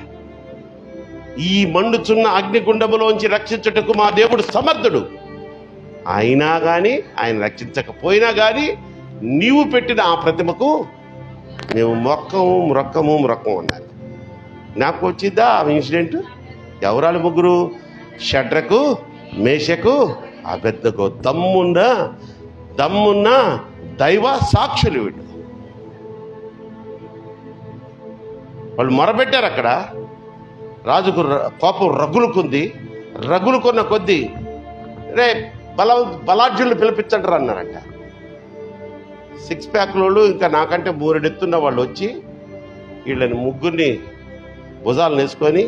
ఈ మండుచున్న అగ్నిగుండములోంచి రక్షించుటకు మా దేవుడు సమర్థుడు. అయినా కానీ, ఆయన రక్షించకపోయినా కానీ నీవు పెట్టిన ఆ ప్రతిమకు మేము మొక్కము అన్నారు. నాకు వచ్చిద్దా ఆ ఇన్సిడెంట్? ఎవరాలు ముగ్గురు? షడ్రకు, మేషకు, అబేద్నెగో. దమ్మున్న దైవ సాక్షులు వీళ్ళు. వాళ్ళు మొరబెట్టారు. అక్కడ రాజుకు కోపం రగులుకున్న కొద్దీ రే బలాఢ్యులు పిలిపించండి అన్నారంట. 6 ప్యాక్లోళ్ళు ఇంకా నాకంటే 3 ఎత్తున్న వాళ్ళు వచ్చి వీళ్ళని ముగ్గురిని భుజాలను వేసుకొని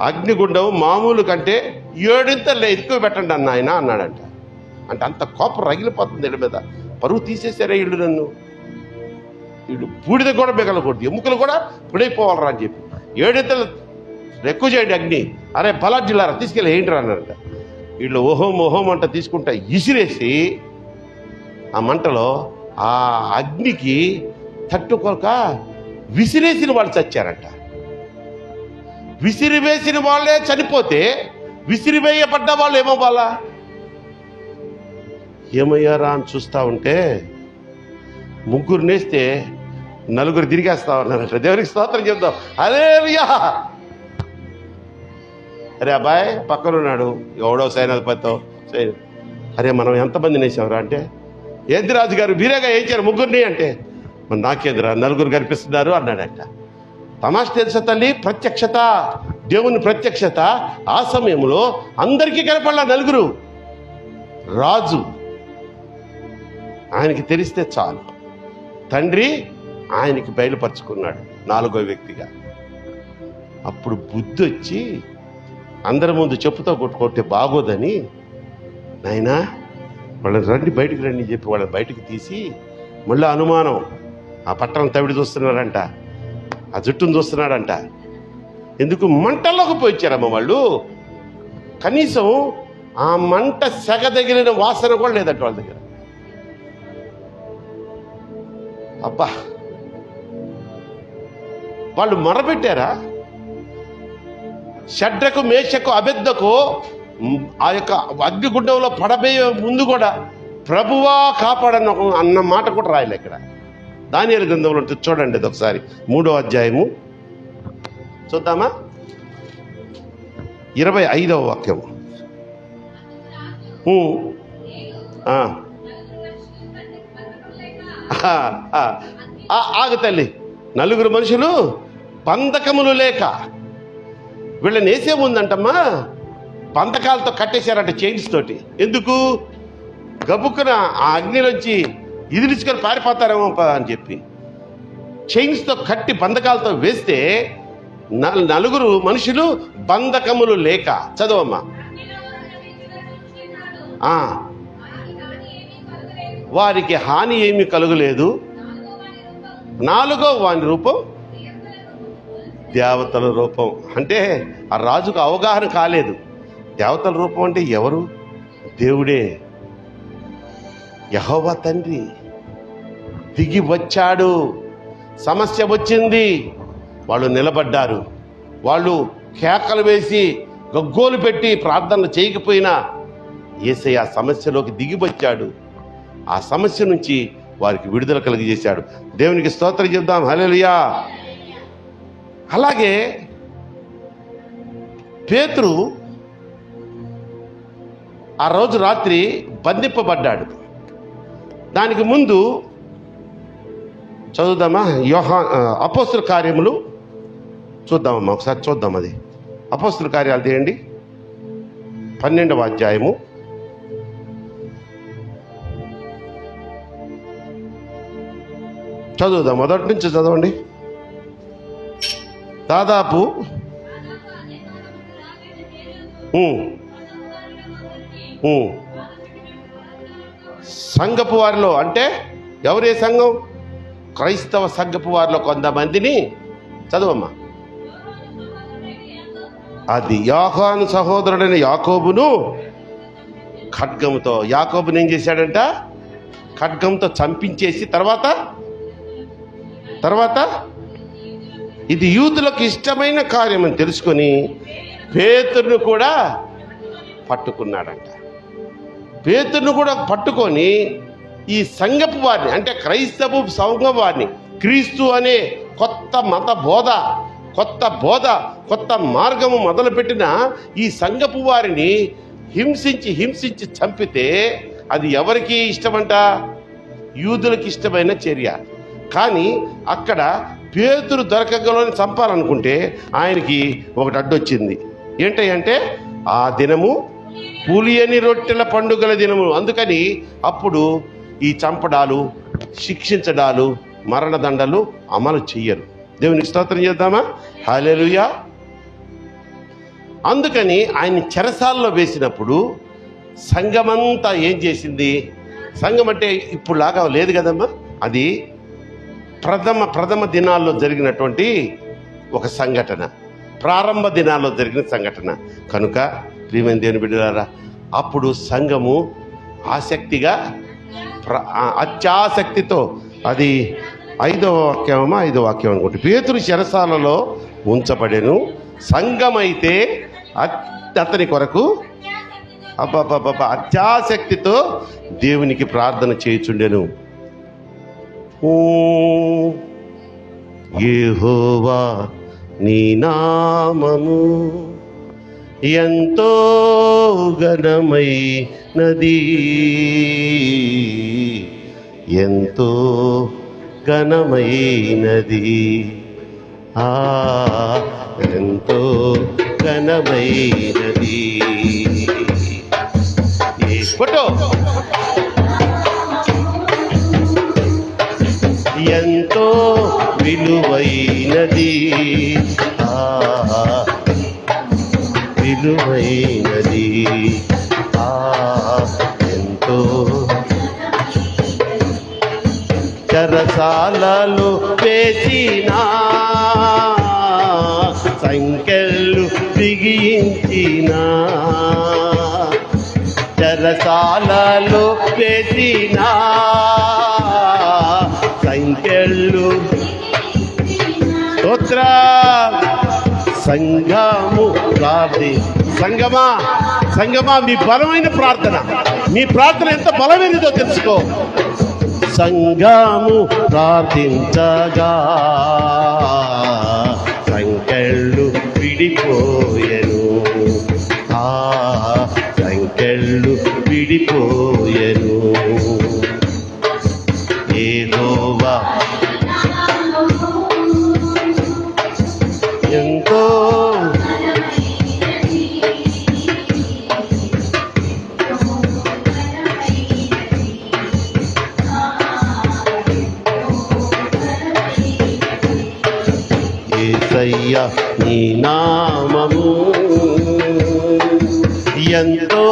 అగ్నిగుండం మామూలు కంటే 7 ఎక్కువ పెట్టండి అన్న ఆయన అన్నాడంట. అంటే అంత కోపం రగిలిపోతుంది వీళ్ళ మీద. పరువు తీసేశారే వీళ్ళు నన్ను. వీళ్ళు బూడిద కూడా మిగలకూడదు, ఎముకలు కూడా పుడైపోవాలరా అని చెప్పి 7 ఎక్కువ చేయండి అగ్ని. అరే బలాఢ్యులారా తీసుకెళ్ళి ఏంటి అన్నారంట. వీళ్ళు ఓహోం అంట తీసుకుంటా ఇసిరేసి ఆ మంటలో ఆ అగ్నికి తట్టుకోక విసిరేసిన వాళ్ళు చచ్చారంట. విసిరివేసిన వాళ్ళే చనిపోతే విసిరివేయబడ్డ వాళ్ళు ఏమవ్వాలా? ఏమయ్యారా అని చూస్తా ఉంటే ముగ్గురు నేస్తే 4 తిరిగేస్తా ఉన్నారంట. దేవునికి స్తోత్రం చెప్తాం. హల్లెలూయా. అరే అబ్బాయి పక్కన ఉన్నాడు ఎవడో సైనాధిపతితో, అరే మనం ఎంతమంది నేసాంరా అంటే, ఏంది రాజుగారు మీరేగా వేయించారు ముగ్గురిని అంటే, మరి నాకేందిరా 4 కనిపిస్తున్నారు అన్నాడట. తమాష తెలుసా తల్లి? ప్రత్యక్షత, దేవుని ప్రత్యక్షత. ఆ సమయంలో అందరికీ కనపడలా 4. రాజు ఆయనకి తెలిస్తే చాలు, తండ్రి ఆయనకి బయలుపరుచుకున్నాడు 4వ వ్యక్తిగా. అప్పుడు బుద్ధి వచ్చి అందరి ముందు చెప్పుతో కొట్టుకుంటే బాగోదని, నాయనా వాళ్ళని రండి బయటికి రండి అని చెప్పి వాళ్ళని బయటికి తీసి, మళ్ళీ అనుమానం ఆ పట్టణం తవిడి చూస్తున్నారంట, ఆ జుట్టును చూస్తున్నాడంట. ఎందుకు? మంటల్లోకి పోయిచ్చారమ్మ వాళ్ళు. కనీసం ఆ మంట సెగ తగిలిన వాసన కూడా లేదంట వాళ్ళ దగ్గర. అబ్బా, వాళ్ళు మొరపెట్టారా? షడ్రకు, మేషకు, అబేద్నెగో ఆ యొక్క అగ్నిగుండంలో పడబోయే ముందు కూడా ప్రభువా కాపాడన్న అన్న మాట కూడా రాయలే ఇక్కడ. దానియేలు గ్రంథంలో చూడండి అది ఒకసారి 3వ అధ్యాయము చూద్దామా? 25వ వాక్యం. ఆగు తల్లి. 4 మనుషులు బంధకములు లేక, వీళ్ళని వేసే ముందంటమ్మా బంధకాలతో కట్టేశారంట, చైన్స్ తోటి. ఎందుకు? గబుక్కున ఆ అగ్నిలోంచి ఇదిలిచుకొని పారిపోతారేమో అని చెప్పి చైన్స్తో కట్టి బంధకాలతో వేస్తే 4 మనుషులు బంధకములు లేక. చదవమ్మా. వారికి హాని ఏమీ కలుగలేదు. 4వ వాని రూపం దేవతల రూపం. అంటే ఆ రాజుకు అవగాహన కాలేదు. దేవతల రూపం అంటే ఎవరు? దేవుడే, యెహోవా తండ్రి దిగి వచ్చాడు. సమస్య వచ్చింది, వాళ్ళు నిలబడ్డారు. వాళ్ళు కేకలు వేసి గగ్గోలు పెట్టి ప్రార్థనలు చేయకపోయినా యేసయ్య ఆ సమస్యలోకి దిగి వచ్చాడు. ఆ సమస్య నుంచి వారికి విడుదల కలిగజేశాడు. దేవునికి స్తోత్రం చెప్దాం. హల్లెలూయా. అలాగే పేతురు ఆ రోజు రాత్రి బంధింపబడ్డాడు. దానికి ముందు చదువుదామా? అపోస్తుల కార్యములు చూద్దామమ్మా, ఒకసారి చూద్దాం. అది అపోస్తుల కార్యాలు తీయండి, 12వ అధ్యాయము. చదువుదాం, మొదటి నుంచి చదవండి. దాదాపు సంఘపు వారిలో అంటే ఎవరే సంఘం? క్రైస్తవ సంఘపు వారిలో కొంతమందిని చదువమ్మా. అది యోహాను సహోదరుడైన యాకోబును ఖడ్గంతో, యాకోబుని ఏం చేశాడంట? ఖడ్గంతో చంపించేసి తర్వాత ఇది యూదులకు ఇష్టమైన కార్యం అని తెలుసుకొని పేతురును కూడా పట్టుకున్నాడంట. పేతురును కూడా పట్టుకొని ఈ సంఘపు వారిని అంటే క్రైస్తవ సంఘం వారిని క్రీస్తు అనే కొత్త మత బోధ, కొత్త మార్గము మొదలుపెట్టిన ఈ సంఘపు వారిని హింసించి చంపితే అది ఎవరికి ఇష్టమంట? యూదులకు ఇష్టమైన చర్య. కానీ అక్కడ పేతురు దొరకగలని చంపాలనుకుంటే ఆయనకి ఒకటి అడ్డొచ్చింది. ఏంటంటే ఆ దినము పులియని రొట్టెల పండుగల దినము. అందుకని అప్పుడు ఈ చంపడాలు, శిక్షించడాలు, మరణదండలు అమలు చెయ్యరు. దేవునికి స్తోత్రం చేద్దామా? హల్లెలూయా. అందుకని ఆయన చెరసాల్లో వేసినప్పుడు సంఘమంతా ఏం చేసింది? సంఘం అంటే ఇప్పుడులాగా లేదు కదమ్మా. అది ప్రథమ దినాల్లో జరిగినటువంటి ఒక సంఘటన, ప్రారంభ దినాల్లో జరిగిన సంఘటన కనుక ప్రియమైన దేవుని బిడ్డలారా, అప్పుడు సంఘము ఆసక్తిగా అత్యాసక్తితో, అది 5వ వాక్యం అనుకుంటే, పేతురు చెరసాలలో ఉంచబడెను, సంఘమైతే అతని కొరకు అత్యాసక్తితో దేవునికి ప్రార్థన చేయుచుండెను. యెహోవా నీ నామము ఎంతో ఘనమైనది, ఎంతో ఘనమైనది, ఎంతో ఘనమైనది. ఫోటో ఎంతో విలువైనది, విలువైనది, ఎంతో. చెరసాలలో వేసిన సంకెళ్ళు బిగించిన, చెరసాలలో వేసిన సంకెళ్ళు స్తోత్ర. సంఘము ప్రార్థి సంఘమా మీ బలమైన ప్రార్థన, మీ ప్రార్థన ఎంత బలమైనదో తెలుసుకో. సంఘము ప్రార్థించగా సంకెళ్ళు విడిపోయెను, సంకెళ్ళు విడిపోయెను. యెహోవా ఎంతో యేసయ్యా నీ నామము ఎంతో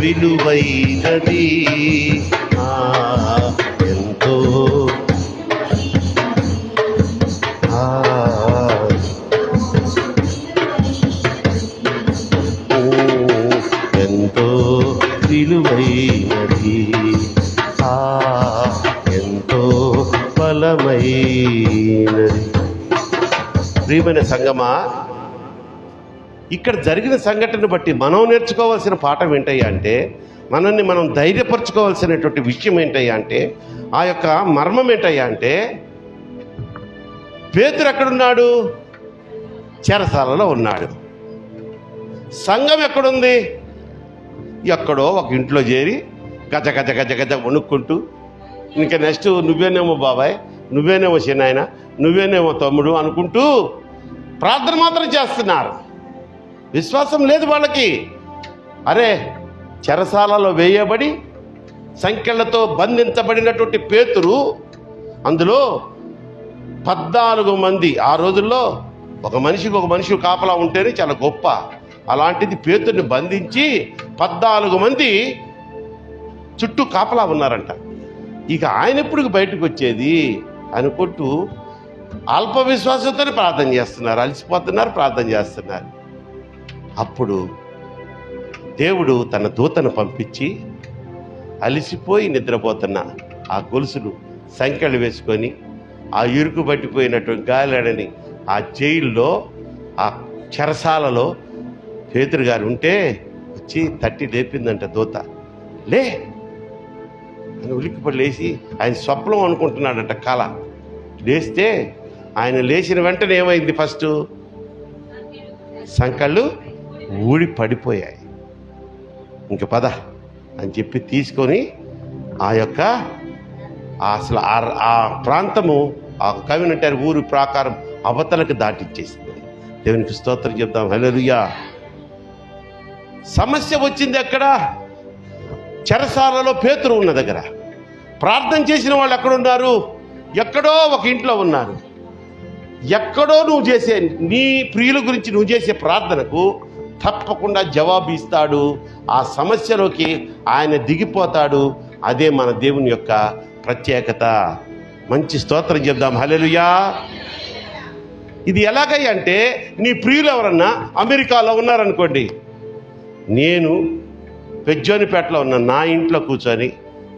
విలువైనది, ఎంతో ఎంతో విలువైనది, ఎంతో బలమైనది. ప్రియమైన సంగమా, ఇక్కడ జరిగిన సంఘటనను బట్టి మనం నేర్చుకోవాల్సిన పాఠం ఏంటయ్యా అంటే, మనల్ని మనం ధైర్యపరచుకోవాల్సినటువంటి విషయం ఏంటయ్యా అంటే, ఆ యొక్క మర్మం ఏంటయ్యా అంటే, పేతురు ఎక్కడున్నాడు? చెరసాలలో ఉన్నాడు. సంఘం ఎక్కడుంది? ఎక్కడో ఒక ఇంట్లో చేరి గజ గజ గజ గజ వణుక్కుంటూ, ఇంకా నెక్స్ట్ నువ్వేనేమో బాబాయ్, నువ్వేనేమో చిన్నాయన, నువ్వేనేమో తమ్ముడు అనుకుంటూ ప్రార్థన మాత్రం చేస్తున్నారు. విశ్వాసం లేదు వాళ్ళకి. అరే, చెరసాలలో వేయబడి సంకెళ్లతో బంధించబడినటువంటి పేతురు, అందులో 14 మంది. ఆ రోజుల్లో ఒక మనిషి కాపలా ఉంటేనే చాలా గొప్ప. అలాంటిది పేతురుని బంధించి 14 మంది చుట్టూ కాపలా ఉన్నారంట. ఇక ఆయన ఎప్పుడు బయటకు వచ్చేది అనుకుంటూ అల్ప విశ్వాసంతోనే ప్రార్థన చేస్తున్నారు, అలసిపోతున్నారు, ప్రార్థన చేస్తున్నారు. అప్పుడు దేవుడు తన దూతను పంపించి అలసిపోయి నిద్రపోతున్న ఆ గొలుసులు సంఖ్యలు వేసుకొని ఆ ఇరుకు పట్టిపోయినటువంటి గాలిడని ఆ జైల్లో ఆ చెరసాలలో పేతురు గారు ఉంటే వచ్చి తట్టి లేపిందంట దూత. లే అని ఉలిక్కిపడి లేచి, ఆయన స్వప్నం అనుకుంటున్నాడంట కళ. లేస్తే ఆయన లేచిన వెంటనే ఏమైంది? ఫస్ట్ సంకళ్ళు ఊడి పడిపోయాయి. ఇంక పద అని చెప్పి తీసుకొని ఆ యొక్క అసలు ఆ ప్రాంతము ఆ కవినంటారు ఊరు ప్రాకారం అవతలకు దాటిచ్చేసింది. దేవునికి స్తోత్రం చెప్తాం. హల్లెలూయా. సమస్య వచ్చింది ఎక్కడ? చెరసాలలో పేతురు ఉన్న దగ్గర. ప్రార్థన చేసిన వాళ్ళు ఎక్కడున్నారు? ఎక్కడో ఒక ఇంట్లో ఉన్నారు. ఎక్కడో నువ్వు చేసే నీ ప్రియుల గురించి నువ్వు చేసే ప్రార్థనకు తప్పకుండా జవాబు ఇస్తాడు. ఆ సమస్యలోకి ఆయన దిగిపోతాడు. అదే మన దేవుని యొక్క ప్రత్యేకత. మంచి స్తోత్రం చెప్దాం. హల్లెలూయా. ఇది ఎలాగయ్య అంటే, నీ ప్రియులు ఎవరన్నా అమెరికాలో ఉన్నారనుకోండి, నేను పెజ్జోనిపేటలో ఉన్న నా ఇంట్లో కూర్చొని,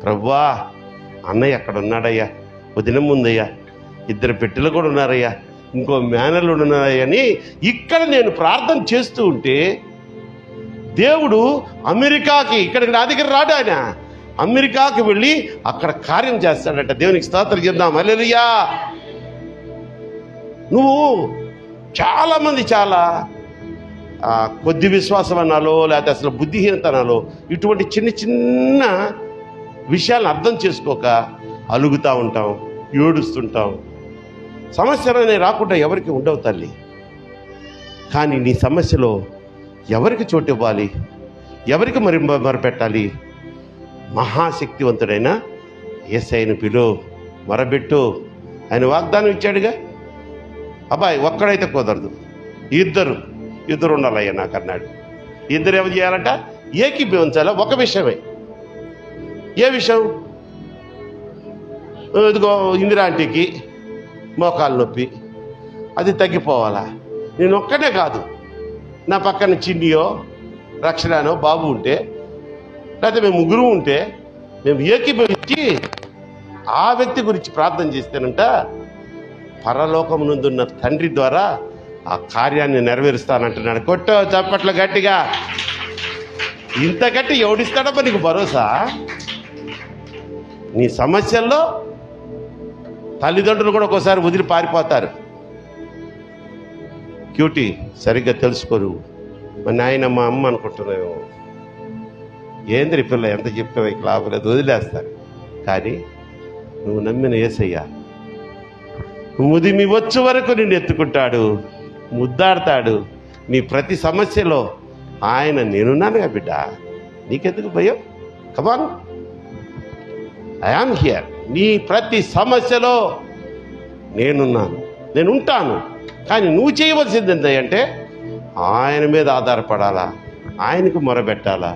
ప్రభువా అన్నయ్య అక్కడ ఉన్నాడయ్యా, వదిన ముందయ్యా, 2 పెట్టెలు కూడా ఉన్నారయ్యా, ఇంకో మేనలు ఉన్నారయ్యా అని ఇక్కడ నేను ప్రార్థన చేస్తూ ఉంటే దేవుడు అమెరికాకి, ఇక్కడికి నా దగ్గర రాడు, ఆయన అమెరికాకి వెళ్ళి అక్కడ కార్యం చేస్తాడట. దేవునికి స్తోత్రం చెప్దాం. హల్లెలూయా. నువ్వు చాలామంది చాలా కొద్ది విశ్వాసం అనాలో లేకపోతే అసలు బుద్ధిహీనత అనాలో ఇటువంటి చిన్న చిన్న విషయాలను అర్థం చేసుకోక అలుగుతూ ఉంటాం, ఏడుస్తుంటాం. సమస్యలనే రాకుండా ఎవరికి ఉండవు తల్లి. కానీ నీ సమస్యలో ఎవరికి చోటు ఇవ్వాలి, ఎవరికి మొరపెట్టాలి? మహాశక్తివంతుడైన యేసయ్యను పిలువు, మొరబెట్టు. ఆయన వాగ్దానం ఇచ్చాడుగా. అబ్బాయి ఒక్కడైతే కుదరదు, ఇద్దరు ఉండాలయ్యా నాకు అన్నాడు. ఇద్దరు ఏమి చేయాలంట? ఏకీభవించాలా ఒక విషయమే. ఏ విషయం? ఇదిగో ఇందిరా ఆంటీకి మోకాలు నొప్పి, అది తగ్గిపోవాలా. నేను ఒక్కనే కాదు, నా పక్కన చిన్నియో రక్షణనో బాబు ఉంటే, లేకపోతే మేము ముగ్గురు ఉంటే, మేము ఏకీభవించి ఆ వ్యక్తి గురించి ప్రార్థన చేస్తేనంట పరలోకమునందున్న తండ్రి ద్వారా ఆ కార్యాన్ని నెరవేరుస్తానంటున్నాడు. కొట్టో చప్పట్ల గట్టిగా. ఇంత గట్టి ఎవడిస్తాడబ్బా నీకు భరోసా? నీ సమస్యల్లో తల్లిదండ్రులు కూడా ఒక్కోసారి వదిలి పారిపోతారు. క్యూటీ సరిగ్గా తెలుసుకోరు. మా నాయన మా అమ్మ అనుకుంటున్నావు, ఏంద్రి పిల్ల ఎంత చెప్తావు ఇక లాభం లేదు, వదిలేస్తారు. కానీ నువ్వు నమ్మిన యేసయ్య ముదిమి వచ్చే వరకు నిన్ను ఎత్తుకుంటాడు, ముద్దాడతాడు. నీ ప్రతి సమస్యలో ఆయన నేనున్నానుగా బిడ్డ, నీకెందుకు భయం? కమాన్, ఐ యామ్ హియర్. నీ ప్రతి సమస్యలో నేనున్నాను, నేను ఉంటాను. కానీ నువ్వు చేయవలసింది ఏంటంటే ఆయన మీద ఆధారపడాలా, ఆయనకు మొరబెట్టాలా.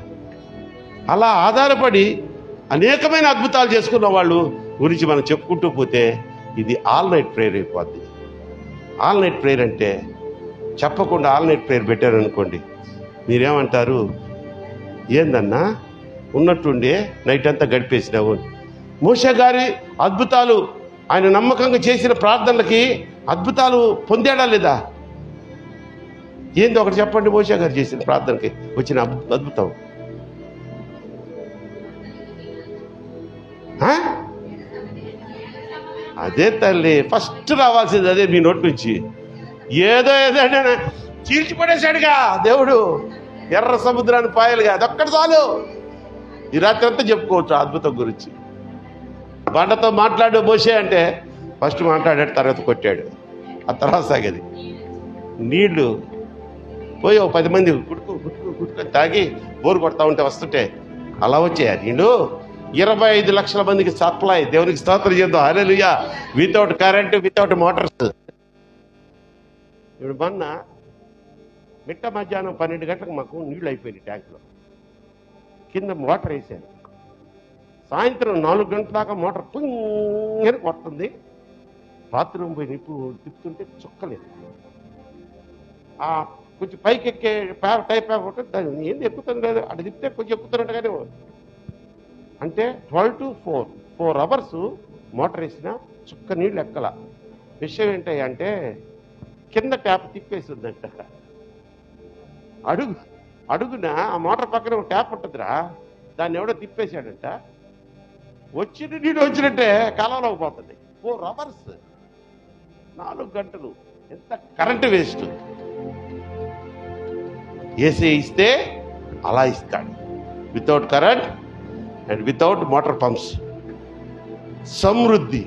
అలా ఆధారపడి అనేకమైన అద్భుతాలు చేసుకున్న వాళ్ళు గురించి మనం చెప్పుకుంటూ పోతే ఇది ఆల్ నైట్ ప్రేయర్ అయిపోద్ది. ఆల్ నైట్ ప్రేయర్ అంటే చెప్పకుండా ఆల్ నైట్ ప్రేయర్ పెట్టారనుకోండి, మీరేమంటారు? ఏందన్నా ఉన్నట్టుండే నైట్ అంతా గడిపేసినావు. మోషే గారి అద్భుతాలు, ఆయన నమ్మకంగా చేసిన ప్రార్థనలకి అద్భుతాలు పొందాడా లేదా? ఏంది ఒకటి చెప్పండి. మోషే గారు చేసిన ప్రార్థనకి వచ్చిన అద్భుతం అదే తల్లి, ఫస్ట్ రావాల్సింది అదే మీ నోటి నుంచి. ఏదో చీల్చిపడేశాడుగా దేవుడు ఎర్ర సముద్రాన్ని పాయలుగా, అదొక్కటి చాలు. ఈ రాత్రి అంతా చెప్పుకోవచ్చు అద్భుతం గురించి. బండతో మాట్లాడు మోషే అంటే ఫస్ట్ మాట్లాడాడు, తర్వాత కొట్టాడు, ఆ తర్వాత సాగేది. నీళ్లు పోయి 10 మంది గుట్టుకొని తాగి బోరు కొడతా ఉంటే వస్తుంటే అలా వచ్చాయి నీళ్ళు. 25 లక్షల మందికి సప్లై. దేవునికి స్తోత్రం చేద్దాం. Hallelujah. Without current, without motors. ఇప్పుడు మొన్న మిట్ట మధ్యాహ్నం 12 గంటలకు మాకు నీళ్ళు అయిపోయినాయి ట్యాంకులో. కింద మోటార్ వేసారు. సాయంత్రం 4 గంటల దాకా మోటార్ పుంగని కొడుతుంది. బాత్రూమ్ పోయి నిప్పు తిప్పుతుంటే చుక్కలేదు. కొంచెం పైకి ఎక్కే టైప్ పేపర్ దాన్ని ఏంది ఎక్కుతుంది లేదు, అటు తిప్పితే కొంచెం ఎక్కుతున్నట్టుగానే అంటే 12 to 4 hours మోటార్ వేసిన చుక్క నీళ్ళు ఎక్కల. విషయం ఏంటంటే కింద ట్యాప్ తిప్పేసిందంట. అడుగున ఆ మోటార్ పక్కన ఒక ట్యాప్ ఉంటుందిరా, దాన్ని ఎవడో తిప్పేశాడంట. వచ్చిన నీళ్ళు వచ్చినట్టే కాలంలోకి పోతుంది. 4 hours 4 గంటలు ఎంత కరెంటు వేస్ట్. ఏసీ ఇస్తే అలా ఇస్తాడు, without current and without motor pumps. సమృద్ధి.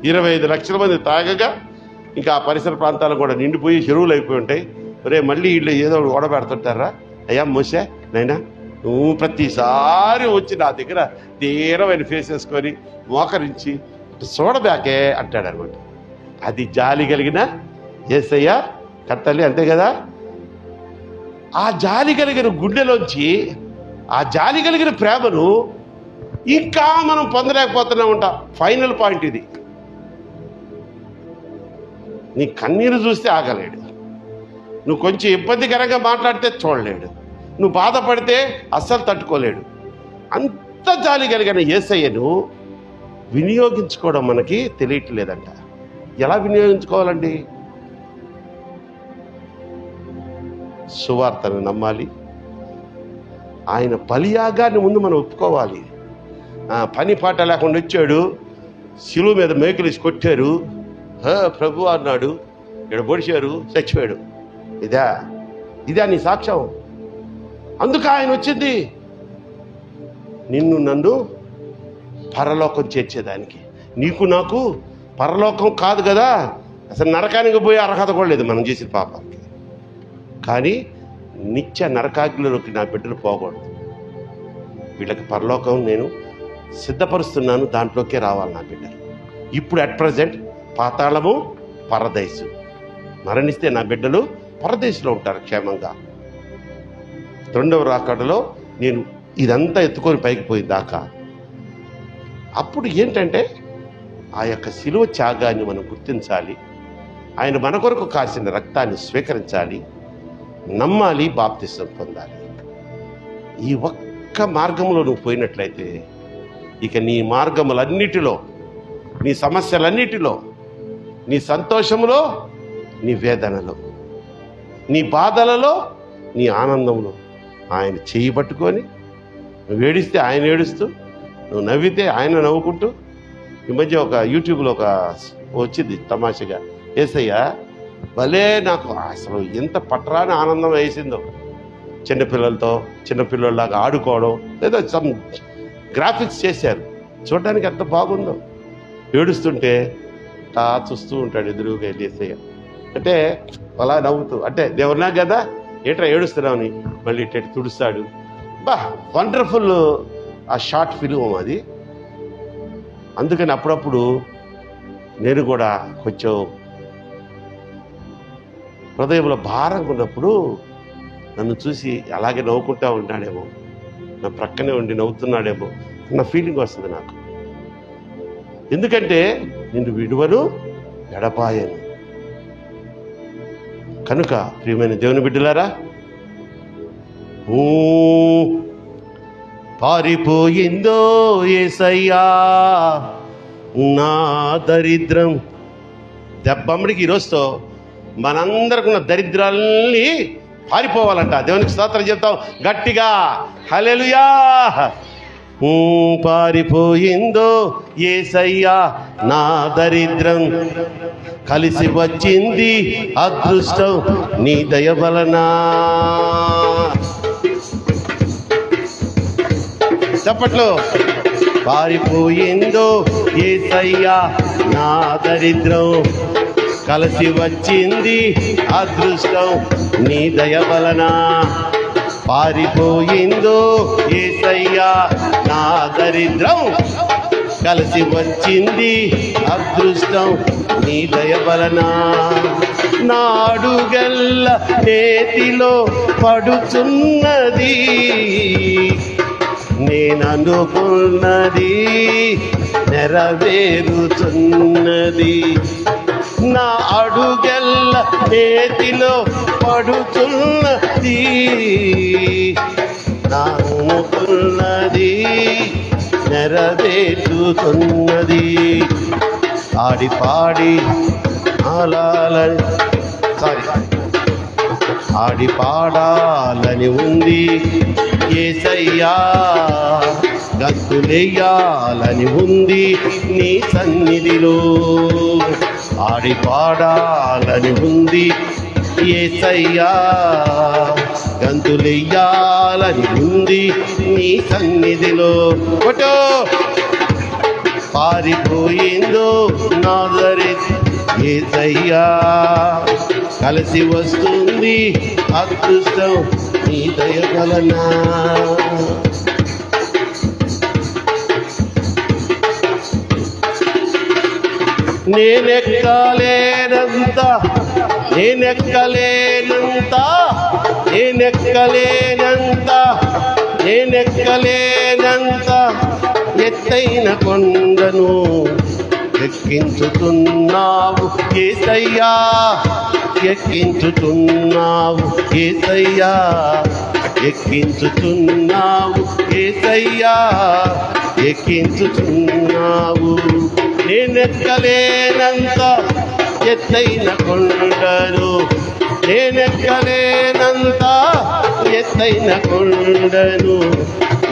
25 లక్షల మంది తాగగా ఇంకా ఆ పరిసర ప్రాంతాలు కూడా నిండిపోయి చెరువులు అయిపోయి ఉంటాయి. మళ్ళీ వీళ్ళు ఏదో ఓడబెడుతుంటారా? అయ్యా మోసే నైనా నువ్వు ప్రతిసారి వచ్చి నా దగ్గర తీరమైన ఫేస్ వేసుకొని మోకరించి చూడబాకే అంటాడనమాట. అది జాలి కలిగిన యేసయ్య కర్తల్లి, అంతే కదా. ఆ జాలి కలిగిన గుండెలోంచి ఆ జాలి కలిగిన ప్రేమను ఇంకా మనం పొందలేకపోతూనే ఉంటాం. ఫైనల్ పాయింట్ ఇది. నీ కన్నీరు చూస్తే ఆగలేడు, నువ్వు కొంచెం ఇబ్బందికరంగా మాట్లాడితే చూడలేడు, నువ్వు బాధపడితే అస్సలు తట్టుకోలేడు. అంత జాలి కలిగిన యేసయ్యను వినియోగించుకోవడం మనకి తెలియట్లేదంట. ఎలా వినియోగించుకోవాలండి? సువార్తను నమ్మాలి. ఆయన బలియాగాన్ని ముందు మనం ఒప్పుకోవాలి. పని పాట లేకుండా వచ్చాడు, శిలువ మీద మేకులేసి కొట్టారు, ప్రభు అన్నాడు, ఇక్కడ పొడిచారు, చచ్చిపోయాడు. ఇదా నీ సాక్ష్యం? అందుకు ఆయన వచ్చింది నిన్ను నన్ను పరలోకం చేర్చేదానికి. నీకు నాకు పరలోకం కాదు కదా, అసలు నరకానికి పోయే అర్హత కూడా లేదు మనం చేసిన పాపానికి. కానీ నిత్య నరకాగ్నిలోకి నా బిడ్డలు పోకూడదు. వీళ్ళకి పరలోకం నేను సిద్ధపరుస్తున్నాను, దాంట్లోకే రావాలి నా బిడ్డలు. ఇప్పుడు అట్ ప్రజెంట్ పాతాళము పరదేశు. మరణిస్తే నా బిడ్డలు పరదేశంలో ఉంటారు క్షేమంగా. 2వ రాకడలో నేను ఇదంతా ఎత్తుకొని పైకి పోయిందాకా. అప్పుడు ఏంటంటే ఆ యొక్క శిలువ త్యాగాన్ని మనం గుర్తించాలి. ఆయన మన కొరకు కాసిన రక్తాన్ని స్వీకరించాలి, నమ్మాలి, బాప్తిసం పొందాలి. ఈ ఒక్క మార్గంలో నువ్వు పోయినట్లయితే ఇక నీ మార్గములన్నిటిలో, నీ సమస్యలన్నిటిలో, నీ సంతోషంలో, నీ వేదనలో, నీ బాధలలో, నీ ఆనందంలో ఆయన చేయి పట్టుకొని నువ్వు ఏడిస్తే ఆయన ఏడుస్తూ, నువ్వు నవ్వితే ఆయన నవ్వుకుంటూ. ఈ మధ్య ఒక యూట్యూబ్లో వచ్చింది తమాషగా, యేసయ్య భలే నాకు అసలు ఎంత పట్టరాని ఆనందం వేసిందో. చిన్నపిల్లల్లాగా ఆడుకోవడం, లేదా సమ్ గ్రాఫిక్స్ చేశారు, చూడడానికి ఎంత బాగుందో. ఏడుస్తుంటే చూస్తూ ఉంటాడు ఎదురుగా వెళ్ళి యేసయ్య. అంటే అలా నవ్వుతూ, అంటే దేవున్నా కదా ఏట్రా ఏడుస్తున్నామని మళ్ళీ ఇటు తుడుస్తాడు. వండర్ఫుల్ ఆ షార్ట్ ఫిలిం అది. అందుకని అప్పుడప్పుడు నేను కూడా కొంచెం హృదయంలో భారంగా ఉన్నప్పుడు నన్ను చూసి అలాగే నవ్వుకుంటా ఉంటాడేమో, నా ప్రక్కనే ఉండి నవ్వుతున్నాడేమో నా ఫీలింగ్ వస్తుంది నాకు. ఎందుకంటే నిన్ను విడువను ఎడపాయను. కనుక ప్రియమైన దేవుని బిడ్డలారా, పారిపోయిందో యేసయ్యా నా దరిద్రం. దెబ్బమ్మడికి ఈరోజుతో మనందరికి ఉన్న దరిద్రాల్ని పారిపోవాలంట. దేవునికి స్తోత్రం చెప్తాం గట్టిగా, హల్లెలూయా. పారిపోయిందో యేసయ్యా నా దరిద్రం, కలిసి వచ్చింది అదృష్టం నీ దయ వలన. చప్పట్లు. పారిపోయిందో యేసయ్యా నా దరిద్రం, కలిసి వచ్చింది అదృష్టం నీ దయ వలన. పారిపోయిందో యేసయ్యా నా దరిద్రం, కలిసి వచ్చింది అదృష్టం నీ దయ వలన. నా అడుగెల్ల నేతిలో పడుచున్నది, నేననుకున్నది నెరవేరుచున్నది. నా అడుగెల్ల నేతిలో పడుచున్నది, నా అనుకున్నది నెరవేరుతున్నది. ఆడి పాడి ఆడి పాడాలని ఉంది యేసయ్యా, గంతులేయాలని ఉంది నీ సన్నిధిలో. ఆడి పాడాలని ఉంది యేసయ్యా, గంతులేయాలని ఉంది నీ సన్నిధిలో. ఫోటో పారిపోయిందో నాజరేతు యేసయ్యా, కలిసి వస్తుంది అదృష్టం నీ దయ వలన. నేనెక్కలేనంత ఎత్తైన కొండను ఎక్కించుతున్నావు యేసయ్యా, ఎక్కించుతున్నావు యేసయ్యా, ఎక్కించుతున్నావు యేసయ్యా, ఎక్కించుతున్నావు. నేనెక్కలేనంత ఎత్తైన కొండను, నేనెక్కలేనంత ఎత్తైన కొండను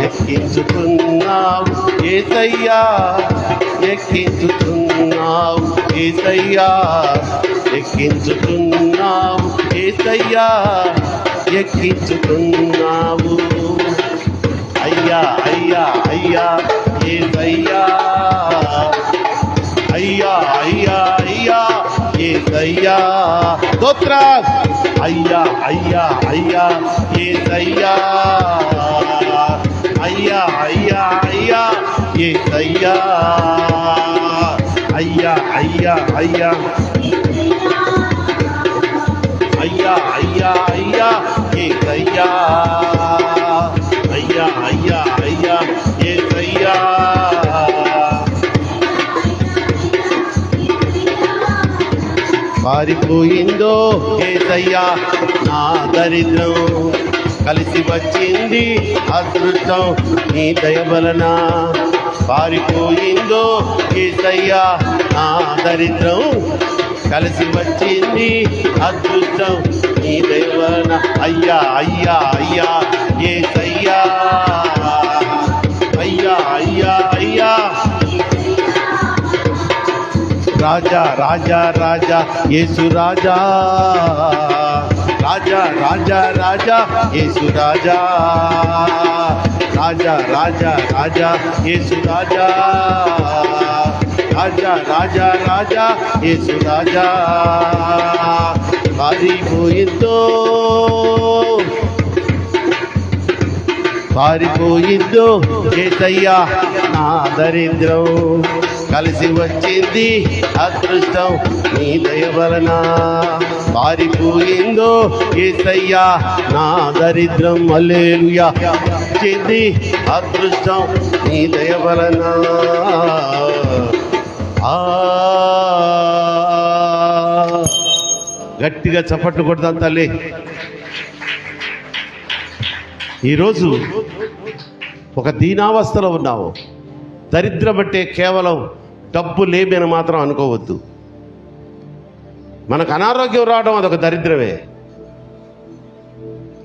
ఎక్కించుతున్నావు యేసయ్యా, ఎక్కించుతున్నావు యేసయ్యా, ఎక్కించుతున్నావు యేసయ్యా, ఎక్కించుతున్నావు. అయ్యా అయ్యా అయ్యా యేసయ్యా, అయ్యా అయ్యా అయ్యా యేసయ్యా, స్తోత్రం. అయ్యా అయ్యా అయ్యా యేసయ్యా, అయ్యా అయ్యా అయ్యా యేసయ్యా, అయ్యా అయ్యా అయ్యా, అయ్యా అయ్యా అయ్యా యేసయ్యా, అయ్యా అయ్యా అయ్యా యేసయ్యా. పారిపోయిందో యేసయ్యా నా దరిద్రం, కలిసి వచ్చింది అదృష్టం నీ దయ వలన. పారిపోయిందో యేసయ్యా నా దరిద్రం, కలిసి వచ్చింది అదృష్టం నీ దయ వలన. అయ్యా అయ్యా అయ్యా యేసయ్యా, అయ్యా అయ్యా అయ్యా. రాజా రాజా రాజా యేసు రాజా, రాజా రాజా రాజా యేసు రాజా, రాజా రాజా రాజా యేసు రాజా, రాజా రాజా రాజా యేసు రాజా. పారిపోయిందో పారిపోయిందో యేసయ్యా నా దరిద్రం, కలిసి వచ్చింది అదృష్టం నీ దయ వలన. పారిపోయిందో యేసయ్యా నా దరిద్రం, హల్లెలూయా, వచ్చింది అదృష్టం నీ దయ వలన. గట్టిగా చప్పట్లు కొడతాం తల్లి. ఈరోజు ఒక దీనావస్థలో ఉన్నావు. దరిద్రం అంటే కేవలం డబ్బు లేమని మాత్రం అనుకోవద్దు. మనకు అనారోగ్యం రావడం అదొక దరిద్రమే.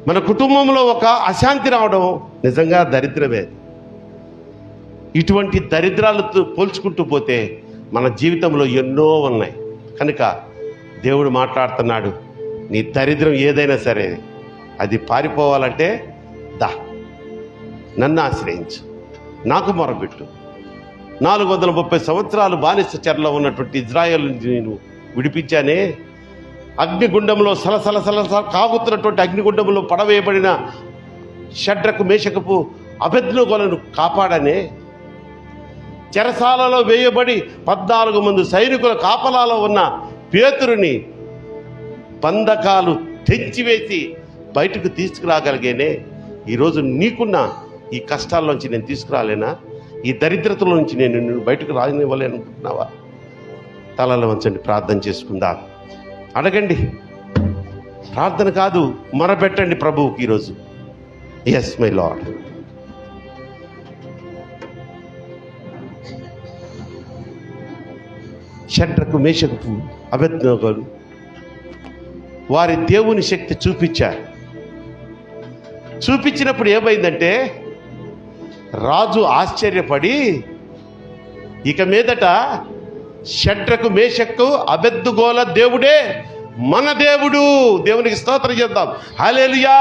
మన కుటుంబంలో ఒక అశాంతి రావడం నిజంగా దరిద్రమే. ఇటువంటి దరిద్రాలతో పోల్చుకుంటూ పోతే మన జీవితంలో ఎన్నో ఉన్నాయి. కనుక దేవుడు మాట్లాడుతున్నాడు, నీ దరిద్రం ఏదైనా సరే అది పారిపోవాలంటే దా నన్ను ఆశ్రయించు, నాకు మొరపెట్టు. 430 సంవత్సరాలు బానిస చెరలో ఉన్నటువంటి ఇజ్రాయేల్ నేను విడిపించానే. అగ్నిగుండంలో సలసల కాగుతున్నటువంటి అగ్నిగుండంలో పడవేయబడిన షడ్రకు మేషకపు అబేద్నెగోలను కాపాడనే. చెరసాలలో వేయబడి 14 మంది సైనికుల కాపలాలో ఉన్న పేతురుని బంధకాలు తెంచివేసి బయటకు తీసుకురాగలిగేనే ఈరోజు నీకున్న ఈ కష్టాల్లోంచి నేను తీసుకురాలేనా? ఈ దరిద్రతల నుంచి నేను బయటకు రానివ్వలేనుకుంటున్నావా? తలలో వంచండి, ప్రార్థన చేసుకుందాం. అడగండి, ప్రార్థన కాదు మొరపెట్టండి ప్రభువుకి ఈరోజు. Yes my lord. Shadrach, Meshach, అబేద్నెగోలు వారి దేవుని శక్తి చూపించారు. చూపించినప్పుడు ఏమైందంటే రాజు ఆశ్చర్యపడి ఇక మీదట షడ్రకు, మేషకు, అబేద్నెగోల దేవుడే మన దేవుడు, దేవునికి స్తోత్రం చేద్దాం. హల్లెలూయా.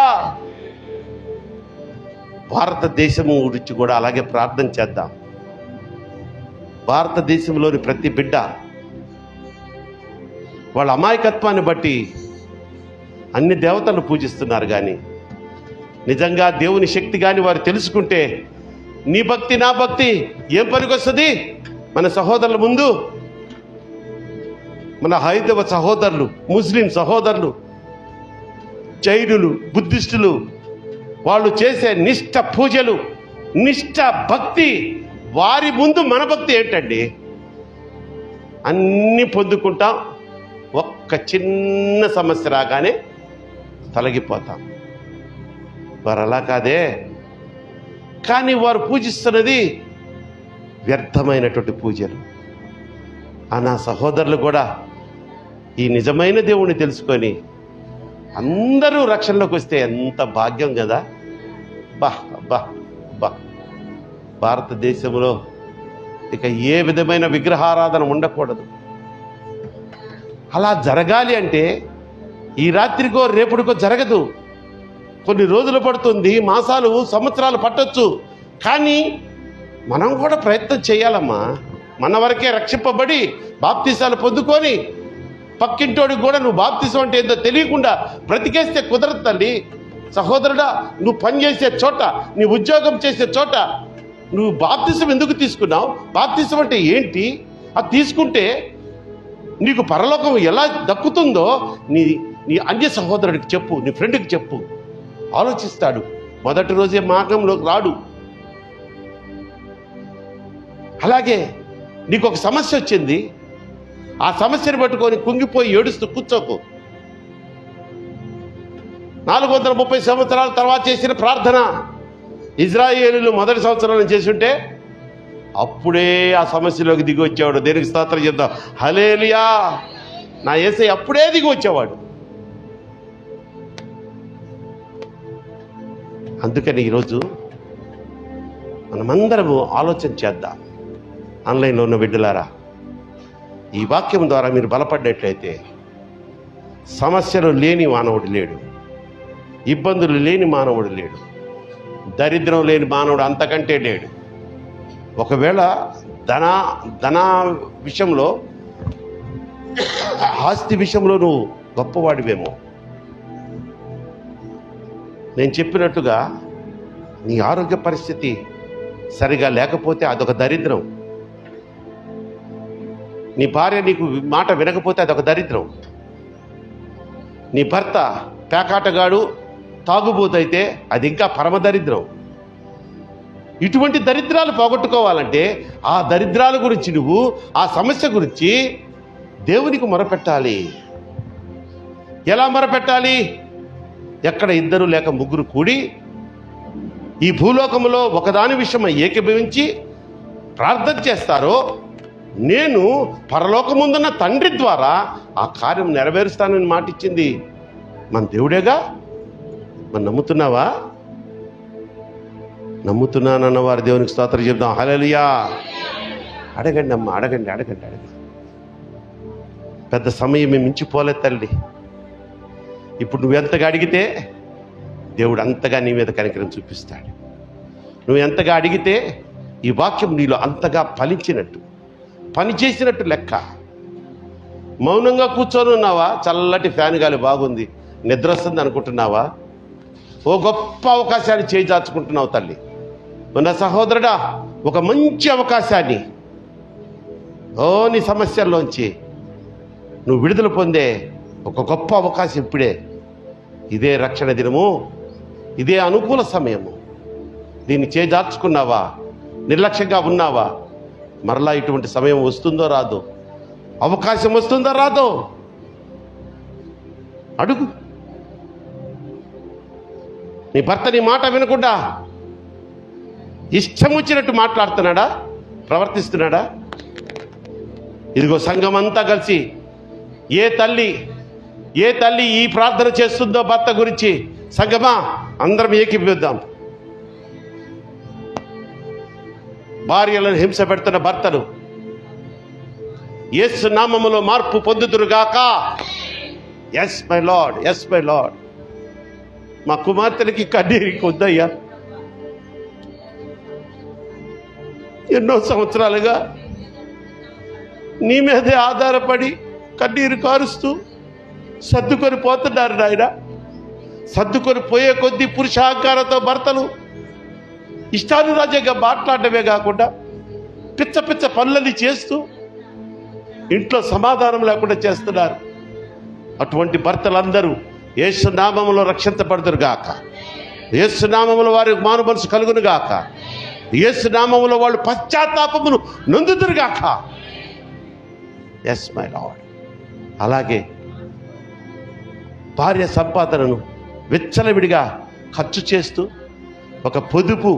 భారతదేశం గురించి కూడా అలాగే ప్రార్థన చేద్దాం. భారతదేశంలోని ప్రతి బిడ్డ వాళ్ళ అమాయకత్వాన్ని బట్టి అన్ని దేవతలను పూజిస్తున్నారు. కానీ నిజంగా దేవుని శక్తి కానీ వారు తెలుసుకుంటే నీ భక్తి నా భక్తి ఏం పనికొస్తుంది? మన సహోదరుల ముందు, మన హైందవ సహోదరులు, ముస్లిం సహోదరులు, జైనులు, బుద్ధిస్టులు వాళ్ళు చేసే నిష్ఠ పూజలు, నిష్ఠ భక్తి, వారి ముందు మన భక్తి ఏంటండి? అన్నీ పొందుకుంటాం, ఒక్క చిన్న సమస్య రాగానే తొలగిపోతాం. వారు అలా కాదే. కానీ వారు పూజిస్తున్నది వ్యర్థమైనటువంటి పూజలు. నా సహోదరులు కూడా ఈ నిజమైన దేవుణ్ణి తెలుసుకొని అందరూ రక్షణలోకి వస్తే ఎంత భాగ్యం కదా. బా బా బా. భారతదేశంలో ఇక ఏ విధమైన విగ్రహారాధన ఉండకూడదు. అలా జరగాలి అంటే ఈ రాత్రికో రేపుడికో జరగదు. కొన్ని రోజులు పడుతుంది, మాసాలు, సంవత్సరాలు పట్టొచ్చు. కానీ మనం కూడా ప్రయత్నం చేయాలమ్మా. మన వరకే రక్షింపబడి బాప్తీసాలు పొందుకొని పక్కింటోడికి కూడా నువ్వు బాప్తీసం అంటే ఏందో తెలియకుండా బ్రతికేస్తే కుదరదు తల్లి. సహోదరుడా, నువ్వు పనిచేసే చోట, నీ ఉద్యోగం చేసే చోట నువ్వు బాప్తీసం ఎందుకు తీసుకున్నావు? బాప్తీసం అంటే ఏంటి? అది తీసుకుంటే నీకు పరలోకం ఎలా దక్కుతుందో నీ అన్య సహోదరుడికి చెప్పు, నీ ఫ్రెండ్కి చెప్పు. ఆలోచిస్తాడు. మొదటి రోజే మార్గంలోకి రాడు. అలాగే నీకు ఒక సమస్య వచ్చింది, ఆ సమస్యను పట్టుకొని కుంగిపోయి ఏడుస్తూ కూర్చోకు. 430 సంవత్సరాల తర్వాత చేసిన ప్రార్థన ఇజ్రాయేలీలు మొదటి సంవత్సరంలో చేసుంటే అప్పుడే ఆ సమస్యలోకి దిగి వచ్చేవాడు. దేనికి స్తోత్రం చేద్దాం. హల్లెలూయా. నా యేసయ్య అప్పుడే దిగి వచ్చేవాడు. అందుకని ఈరోజు మనమందరము ఆలోచన చేద్దాం. ఆన్లైన్లో ఉన్న బిడ్డలారా, ఈ వాక్యం ద్వారా మీరు బలపడ్డట్లయితే సమస్యలు లేని మానవుడు లేడు, ఇబ్బందులు లేని మానవుడు లేడు, దరిద్రం లేని మానవుడు అంతకంటే లేడు. ఒకవేళ ధన విషయంలో, ఆస్తి విషయంలో నువ్వు గొప్పవాడివేమో, నేను చెప్పినట్టుగా నీ ఆరోగ్య పరిస్థితి సరిగా లేకపోతే అదొక దరిద్రం. నీ భార్య నీకు మాట వినకపోతే అదొక దరిద్రం. నీ భర్త పేకాటగాడు, తాగుబోతైతే అది ఇంకా పరమ దరిద్రం. ఇటువంటి దరిద్రాలు పోగొట్టుకోవాలంటే ఆ దరిద్రాల గురించి నువ్వు, ఆ సమస్య గురించి దేవునికి మొరపెట్టాలి. ఎలా మొరపెట్టాలి? ఎక్కడ 2 లేక 3 కూడి ఈ భూలోకంలో ఒకదాని విషయమై ఏకీభవించి ప్రార్థన చేస్తారో నేను పరలోకముందున్న తండ్రి ద్వారా ఆ కార్యం నెరవేరుస్తానని మాట ఇచ్చింది మన దేవుడేగా. మనం నమ్ముతున్నావా? నమ్ముతున్నానన్న వారి దేవునికి స్తోత్రం చెప్దాం. హల్లెలూయా. అడగండి అమ్మ, అడగండి అడగండి అడగండి. పెద్ద సమయం మించిపోలే తల్లి. ఇప్పుడు నువ్వెంతగా అడిగితే దేవుడు అంతగా నీ మీద కనికరం చూపిస్తాడు. నువ్వు ఎంతగా అడిగితే ఈ వాక్యం నీలో అంతగా ఫలించినట్టు, పని చేసినట్టు లెక్క. మౌనంగా కూర్చొని ఉన్నావా? చల్లటి ఫ్యాన్ గాలి బాగుంది, నిద్ర వస్తుంది అనుకుంటున్నావా? ఓ గొప్ప అవకాశాన్ని చేజార్చుకుంటున్నావు తల్లి. మన సహోదరుడా, ఒక మంచి అవకాశాన్ని నీ సమస్యల్లోంచి నువ్వు విడుదల పొందే ఒక గొప్ప అవకాశం ఇప్పుడే. ఇదే రక్షణ దినము, ఇదే అనుకూల సమయము. దీన్ని చేజార్చుకున్నావా? నిర్లక్ష్యంగా ఉన్నావా? మరలా ఇటువంటి సమయం వస్తుందో రాదో, అవకాశం వస్తుందో రాదో అడుగు. నీ భర్త నీ మాట వినకుండా ఇష్టం వచ్చినట్టు మాట్లాడుతున్నాడా, ప్రవర్తిస్తున్నాడా? ఇదిగో సంఘం అంతా కలిసి ఏ తల్లి ఈ ప్రార్థన చేస్తుందో భర్త గురించి, సంఘమా అందరం ఏకీభవిద్దాం. భార్యలను హింస పెడుతున్న భర్తలు యేసు నామములో మార్పు పొందుదురుగాక. Yes my lord, yes my lord. మా కుమార్తెలకి కన్నీరికి వద్దయ్యా. ఎన్నో సంవత్సరాలుగా నీ మీదే ఆధారపడి కన్నీరు కారుస్తూ సర్దుకొని పోతున్నారు నాయన. సర్దుకొని పోయే కొద్దీ పురుషాహంకారంతో భర్తలు ఇష్టానురాజ్యంగా మాట్లాడటమే కాకుండా పిచ్చ పిచ్చ పనులని చేస్తూ ఇంట్లో సమాధానం లేకుండా చేస్తున్నారు. అటువంటి భర్తలందరూ యేసు నామములో రక్షించబడుదురు గాక. యేసు నామములో వారి మారు మనసు కలుగును గాక. యేసు నామములో వాళ్ళు పశ్చాత్తాపమును నొందుదురు గాక. Yes my lord. అలాగే భార్య సంపాదనను విచ్చలవిడిగా ఖర్చు చేస్తూ ఒక పొదుపు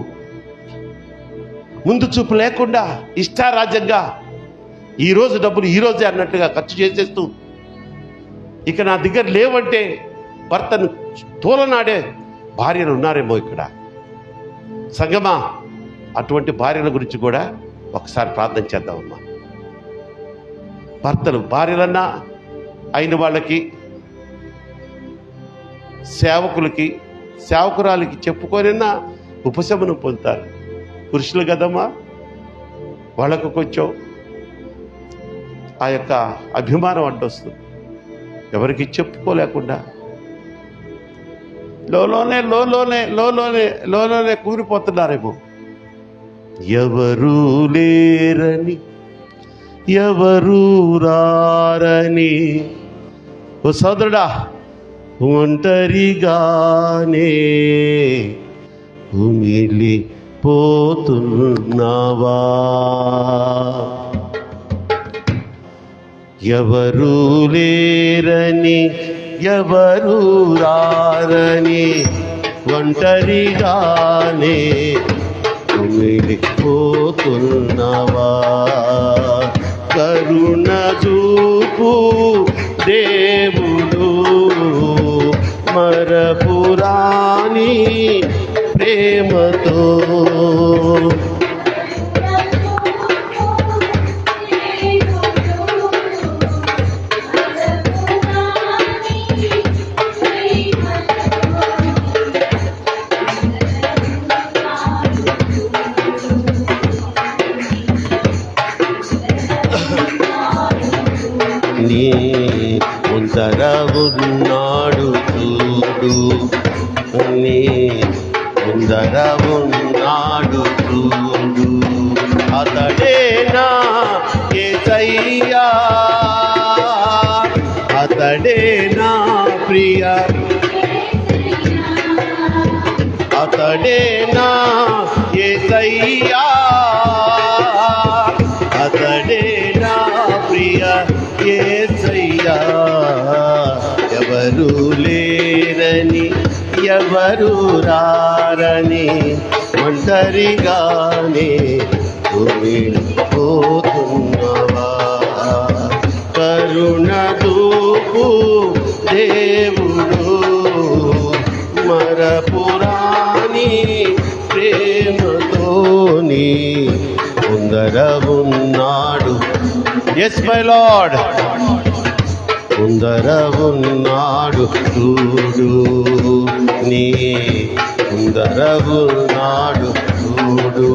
ముందు చూపు లేకుండా ఇష్టారాజ్యంగా ఈరోజు డబ్బులు ఈరోజే అన్నట్టుగా ఖర్చు చేసేస్తూ ఇక నా దగ్గర లేవంటే భర్తను తోలనాడే భార్యలు ఉన్నారేమో ఇక్కడ. సంగమా అటువంటి భార్యల గురించి కూడా ఒకసారి ప్రార్థన చేద్దామమ్మా. భర్తలు భార్యలన్నా అయిన వాళ్ళకి, సేవకులకి, సేవకురాలకి చెప్పుకోనన్నా ఉపశమనం పొందుతారు. పురుషులు కదమ్మా, వాళ్ళకు కొంచెం ఆ యొక్క అభిమానం అడ్డొస్తుంది. ఎవరికి చెప్పుకోలేకుండా లోలోనే కూలిపోతున్నారేమో. ఎవరూ లేరని, ఎవరూ రారని, ఓ సోదరుడా ఒంటరిగానే ఉమిలి పోతున్నావా? ఎవరూ లేరని, ఎవరూ రారని, ఒంటరిగానే ఉమిలిపోతున్నావా? కరుణ చూపు దేవుడు, మరపురాని ప్రేమతో నీ ముందర ఉన్నాడు చూడు, నీ ముందర ఉన్నాడు చూడు. అతడేనా యేసయ్యా, అతడేనా ప్రియ, అతడేనా యేసయ్యా, అతడేనా ప్రియ యేసయ్యా. ఎవరు లేరని, ఎవరు రారని, ఒంటరిగానే పోతున్నావా? కరుణ చూపు దేవుడు, మరపురాని ప్రేమతోని ముందర ఉన్నాడు. Yes my lord. ముందర ఉన్నాడు చూడు, నీ ముందర ఉన్నాడు చూడు,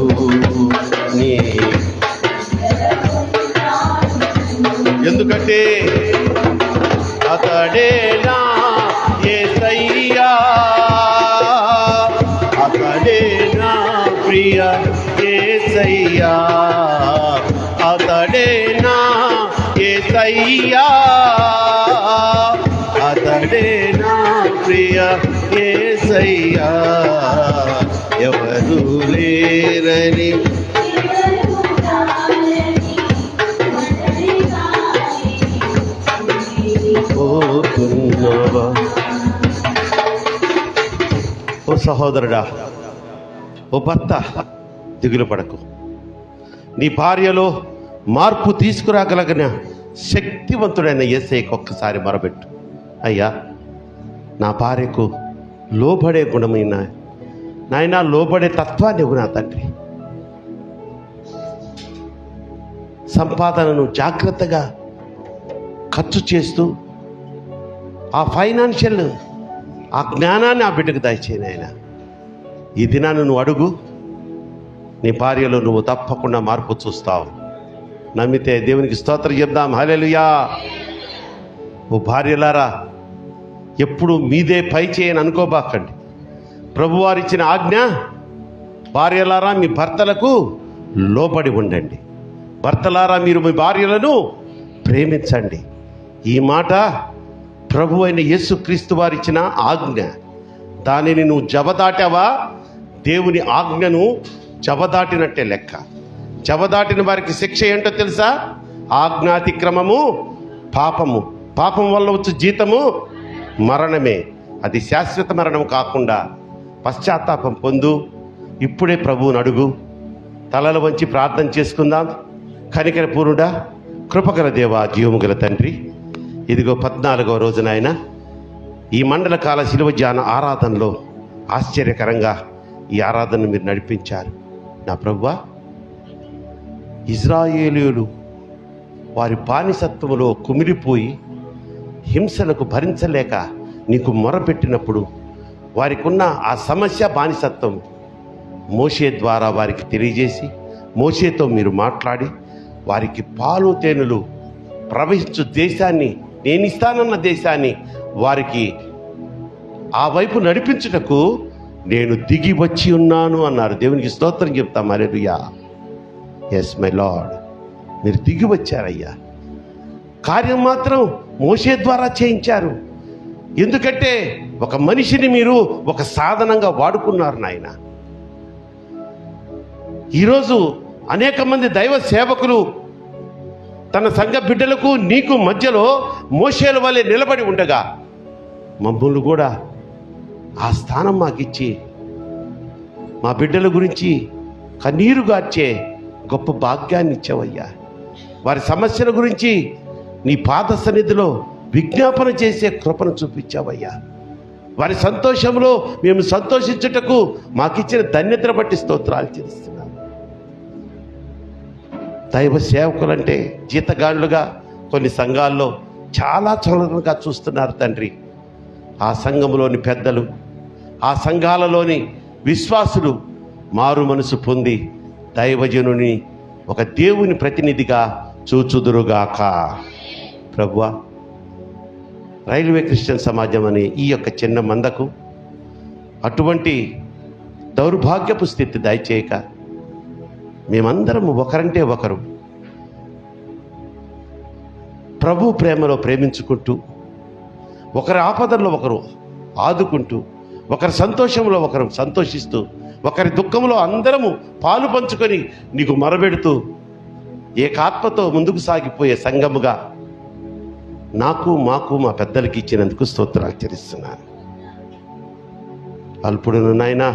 నీ. ఎందుకంటే అతడేనా యేసయ్యా, అతడేనా ప్రియ యేసయ్యా, అతడేనా అయ్యా, అతడే నా ప్రియ యేసయ్యా, ఎవరు లేరని పోతున్నవా. ఓ సహోదరుడా, ఓ భర్త, దిగులు పడకు. నీ భార్యలో మార్పు తీసుకురాగలిగిన శక్తివంతుడైన యేసయ్యకు ఒక్కసారి మొరబెట్టు. అయ్యా, నా భార్యకు లోబడే గుణమైన నాయన, లోబడే తత్వాన్ని ఇవ్వు నా తండ్రి. సంపాదనను జాగ్రత్తగా ఖర్చు చేస్తూ ఆ ఫైనాన్షియల్ ఆ జ్ఞానాన్ని ఆ బిడ్డకు దయచేయను ఆయన. ఈ దినాన్ని నువ్వు అడుగు, నీ భార్యలో నువ్వు తప్పకుండా మార్పు చూస్తావు. నమ్మితే దేవునికి స్తోత్రం చెప్దాం. హల్లెలూయా. ఓ భార్యలారా, ఎప్పుడు మీదే పై చేయని అనుకోబాకండి. ప్రభువారిచ్చిన ఆజ్ఞ, భార్యలారా మీ భర్తలకు లోబడి ఉండండి. భర్తలారా మీరు మీ భార్యలను ప్రేమించండి. ఈ మాట ప్రభు అయిన యేసుక్రీస్తు వారిచ్చిన ఆజ్ఞ. దానిని నువ్వు జవదాటావా, దేవుని ఆజ్ఞను జవదాటినట్టే లెక్క. జవదాటిన వారికి శిక్ష ఏంటో తెలుసా? ఆజ్ఞాతిక్రమము పాపము. పాపం వల్ల వచ్చే జీతము మరణమే. అది శాశ్వత మరణం కాకుండా పశ్చాత్తాపం పొందు. ఇప్పుడే ప్రభువుని అడుగు. తలలు వంచి ప్రార్థన చేసుకుందాం. కనికర పూర్ణుడా, కృపగల దేవా, జీవము గల తండ్రి, ఇదిగో 14వ రోజున ఆయన ఈ మండల కాల శిలువ ధ్యాన ఆరాధనలో ఆశ్చర్యకరంగా ఈ ఆరాధనను మీరు నడిపించారు. నా ప్రభువా, ఇజ్రాయేలీయులు వారి బానిసత్వములో కుమిలిపోయి హింసలకు భరించలేక నీకు మొరపెట్టినప్పుడు వారికి ఉన్న ఆ సమస్య బానిసత్వం మోషే ద్వారా వారికి తెలియజేసి, మోషేతో మీరు మాట్లాడి వారికి పాలు తేనెలు ప్రవహించు దేశాన్ని, నేను ఇస్తానన్న దేశాన్ని వారికి ఆ వైపు నడిపించుటకు నేను దిగి వచ్చి ఉన్నాను అన్నారు. దేవునికి స్తోత్రం చెప్తాం. హల్లెలూయా. ఎస్ మై లార్డ్, మీరు దిగి వచ్చారయ్యా. కార్యం మాత్రం మోషే ద్వారా చేయించారు. ఎందుకంటే ఒక మనిషిని మీరు ఒక సాధనంగా వాడుకున్నారు నాయన. ఈరోజు అనేక మంది దైవ సేవకులు తన సంఘ బిడ్డలకు నీకు మధ్యలో మోషేల వలె నిలబడి ఉండగా మమ్మల్ని కూడా ఆ స్థానం మాకిచ్చి మా బిడ్డల గురించి కన్నీరు గార్చే గొప్ప భాగ్యాన్ని ఇచ్చావయ్యా. వారి సమస్యల గురించి నీ పాద సన్నిధిలో విజ్ఞాపన చేసే కృపను చూపించావయ్యా. వారి సంతోషంలో మేము సంతోషించుటకు మాకిచ్చిన ధన్యతను బట్టి స్తోత్రాలు చెల్లిస్తున్నాం. దైవ సేవకులంటే జీతగాళ్ళుగా కొన్ని సంఘాల్లో చాలా చులకనగా చూస్తున్నారు తండ్రి. ఆ సంఘంలోని పెద్దలు, ఆ సంఘాలలోని విశ్వాసులు మారు మనసు పొంది దైవజనుని ఒక దేవుని ప్రతినిధిగా చూచుదురుగాక. ప్రభువా, రైల్వే క్రిస్టియన్ సమాజం అనే ఈ యొక్క చిన్న మందకు అటువంటి దౌర్భాగ్యపు స్థితి దయచేయక, మేమందరము ఒకరంటే ఒకరు ప్రభు ప్రేమలో ప్రేమించుకుంటూ, ఒకరి ఆపదల్లో ఒకరు ఆదుకుంటూ, ఒకరి సంతోషంలో ఒకరు సంతోషిస్తూ, ఒకరి దుఃఖంలో అందరము పాలు పంచుకొని నీకు మొరబెడుతూ ఏకాత్మతో ముందుకు సాగిపోయే సంఘముగా నాకు, మాకు, మా పెద్దలకి ఇచ్చినందుకు స్తోత్రాలు చెల్లిస్తున్నాను. అల్పుడును నాయనా,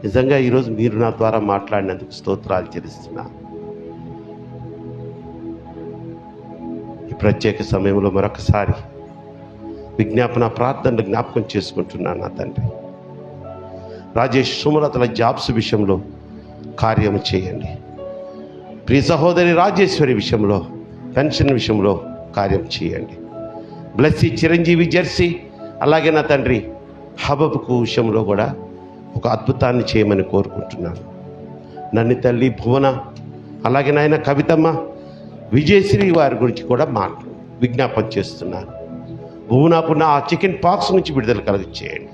నిజంగా ఈరోజు మీరు నా ద్వారా మాట్లాడినందుకు స్తోత్రాలు చెల్లిస్తున్నాను. ఈ ప్రత్యేక సమయంలో మరొకసారి విజ్ఞాపన ప్రార్థనలు జ్ఞాపకం చేసుకుంటున్నాను. నా తండ్రి రాజేష్ సుమలతల జాబ్స్ విషయంలో కార్యం చేయండి. ప్రియ సహోదరి రాజేశ్వరి విషయంలో, పెన్షన్ విషయంలో కార్యం చేయండి. బ్లెస్సీ చిరంజీవి జెర్సీ, అలాగే నా తండ్రి హబబుకు విషయంలో కూడా ఒక అద్భుతాన్ని చేయమని కోరుకుంటున్నాను. నన్ను తల్లి భువన, అలాగే నాయన కవితమ్మ, విజయశ్రీ వారి గురించి కూడా విజ్ఞాపన చేస్తున్నాను. భువనకున్న ఆ చికెన్ పాక్స్ నుంచి విడుదల కలుగచేయండి.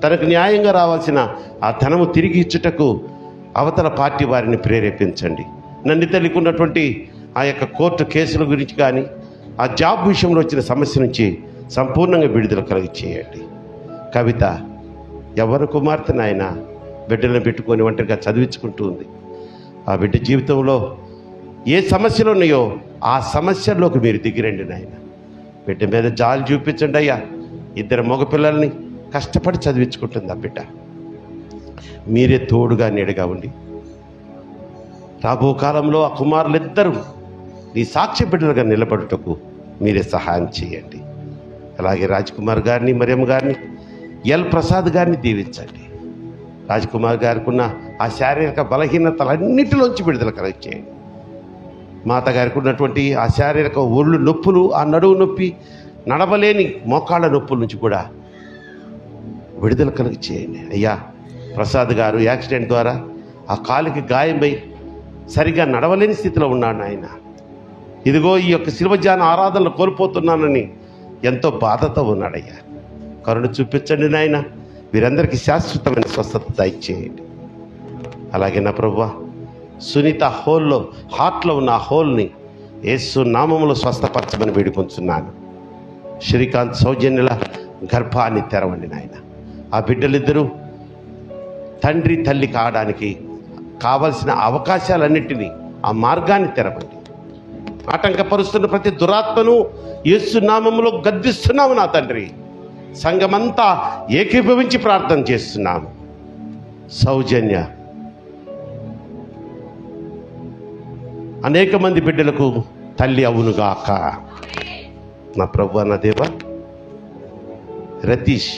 తనకు న్యాయంగా రావాల్సిన ఆ ధనము తిరిగి ఇచ్చుటకు అవతల పార్టీ వారిని ప్రేరేపించండి. నన్ను తల్లికి ఉన్నటువంటి ఆ యొక్క కోర్టు కేసుల గురించి కానీ, ఆ జాబ్ విషయంలో వచ్చిన సమస్య నుంచి సంపూర్ణంగా విడుదల కలిగి చేయండి. కవిత ఎవరి కుమార్తె నాయన బిడ్డలను పెట్టుకొని ఒంటరిగా చదివించుకుంటూ ఉంది. ఆ బిడ్డ జీవితంలో ఏ సమస్యలు ఉన్నాయో ఆ సమస్యల్లోకి మీరు దిగిరండి నాయన. బిడ్డ మీద జాలి చూపించండి అయ్యా. 2 మగపిల్లల్ని కష్టపడి చదివించుకుంటుంది ఆ బిడ్డ. మీరే తోడుగా నీడగా ఉండి రాబో కాలంలో ఆ కుమారులిద్దరూ నీ సాక్ష్య బిడ్డలుగా నిలబడుటకు మీరే సహాయం చేయండి. అలాగే రాజ్కుమార్ గారిని, మరియమ్మ గారిని, ఎల్ ప్రసాద్ గారిని దీవించండి. రాజ్కుమార్ గారికి ఉన్న ఆ శారీరక బలహీనతలన్నిటిలోంచి విడుదల కలెక్ట్ చేయండి. మాత గారికి ఉన్నటువంటి ఆ శారీరక ఒళ్ళు నొప్పులు, ఆ నడువు నొప్పి, నడవలేని మోకాళ్ళ నొప్పుల నుంచి కూడా విడుదల కలుగ చేయండి. అయ్యా ప్రసాద్ గారు యాక్సిడెంట్ ద్వారా ఆ కాలుకి గాయమై సరిగా నడవలేని స్థితిలో ఉన్నాడు ఆయన. ఇదిగో ఈ యొక్క శిల్వజాన ఆరాధనలు కోల్పోతున్నానని ఎంతో బాధతో ఉన్నాడయ్యా. కరుణ చూపించండి నాయన. వీరందరికీ శాశ్వతమైన స్వస్థత దయచేయండి. అలాగే నా ప్రభువా, సునీత హార్ట్లో ఉన్న ఆ హోల్ని యేసు నామములో స్వస్థపరచమని వేడుకొంచున్నాను. శ్రీకాంత్ సౌజన్యుల గర్భాన్ని తెరవండి నాయన. ఆ బిడ్డలిద్దరూ తండ్రి తల్లి కావడానికి కావలసిన అవకాశాలన్నింటినీ, ఆ మార్గాన్ని తెరవండి. ఆటంకపరుస్తున్న ప్రతి దురాత్మను యేసు నామములో గద్దిస్తున్నాము నా తండ్రి. సంఘమంతా ఏకీభవించి ప్రార్థన చేస్తున్నాము. సౌజన్య అనేక మంది బిడ్డలకు తల్లి అవునుగాక. నా ప్రభువా, నా దేవా, రతీష్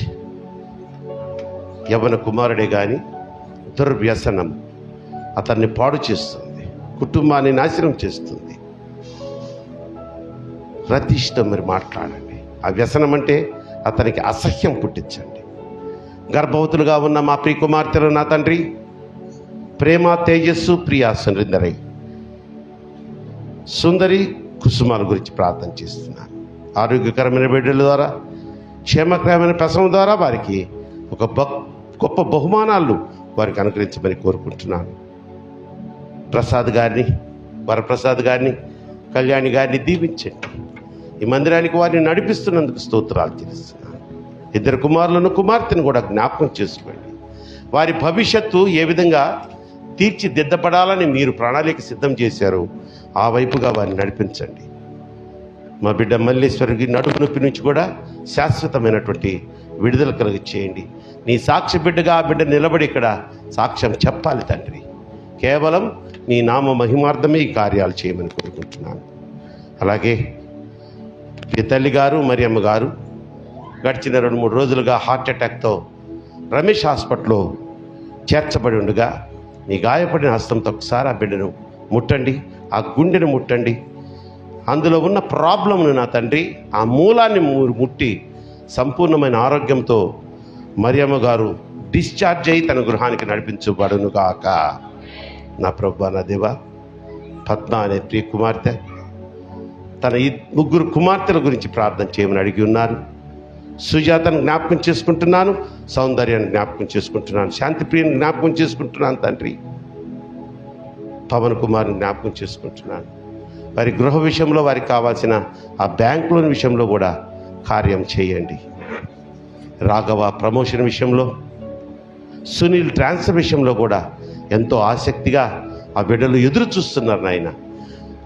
యవన కుమారుడే కానీ దుర్వ్యసనం అతన్ని పాడు చేస్తుంది, కుటుంబాన్ని నాశనం చేస్తుంది. రతీష్తో మీరు మాట్లాడండి. ఆ వ్యసనం అంటే అతనికి అసహ్యం పుట్టించండి. గర్భవతులుగా ఉన్న మా ప్రియ కుమార్తెలు నా తండ్రి, ప్రేమ, తేజస్సు, ప్రియా, సుందరి కుసుమాల గురించి ప్రార్థన చేస్తున్నాను. ఆరోగ్యకరమైన బిడ్డల ద్వారా, క్షేమకరమైన ప్రసవం ద్వారా వారికి ఒక గొప్ప బహుమానాలు వారికి అనుగ్రహించమని కోరుకుంటున్నాను. ప్రసాద్ గారిని, వరప్రసాద్ గారిని, కళ్యాణి గారిని దీవించండి. ఈ మందిరానికి వారిని నడిపిస్తున్నందుకు స్తోత్రాలు చెల్లిస్తున్నాను. 2 కుమారులను, కుమార్తెను కూడా జ్ఞాపకం చేసుకోండి. వారి భవిష్యత్తు ఏ విధంగా తీర్చిదిద్దపడాలని మీరు ప్రణాళిక సిద్ధం చేశారు, ఆ వైపుగా వారిని నడిపించండి. మా బిడ్డ మల్లేశ్వరికి నడుము నొప్పి నుంచి కూడా శాశ్వతమైనటువంటి విడుదల కలిగి చేయండి. నీ సాక్షి బిడ్డగా ఆ బిడ్డ నిలబడి ఇక్కడ సాక్ష్యం చెప్పాలి తండ్రి. కేవలం నీ నామ మహిమార్థమే ఈ కార్యాలు చేయమని కోరుకుంటున్నాను. అలాగే ఈ తల్లి గారు, మరియమ్మ గారు గడిచిన 2-3 రోజులుగా హార్ట్ అటాక్తో రమేష్ హాస్పిటల్లో చేర్చబడి ఉండగా నీ గాయపడిన హస్తంతో ఒకసారి ఆ బిడ్డను ముట్టండి, ఆ గుండెను ముట్టండి. అందులో ఉన్న ప్రాబ్లంను నా తండ్రి, ఆ మూలాన్ని ముట్టి సంపూర్ణమైన ఆరోగ్యంతో మరియమ్మ గారు డిశ్చార్జ్ అయి తన గృహానికి నడిపించబడును గాక. నా ప్రభువా, నా దేవా, పద్మ అనే ప్రియ కుమార్తె తన 3 కుమార్తెల గురించి ప్రార్థన చేయమని అడిగి ఉన్నారు. సుజాతను జ్ఞాపకం చేసుకుంటున్నాను, సౌందర్యాన్ని జ్ఞాపకం చేసుకుంటున్నాను, శాంతిప్రియని జ్ఞాపకం చేసుకుంటున్నాను తండ్రి, పవన్ కుమార్ని జ్ఞాపకం చేసుకుంటున్నాను. వారి గృహ విషయంలో, వారికి కావాల్సిన ఆ బ్యాంక్ లోన్ విషయంలో కూడా కార్యం చేయండి. రాఘవ ప్రమోషన్ విషయంలో, సునీల్ ట్రాన్స్ఫర్ విషయంలో కూడా ఎంతో ఆసక్తిగా ఆ బిడ్డలు ఎదురు చూస్తున్నారు నాయన.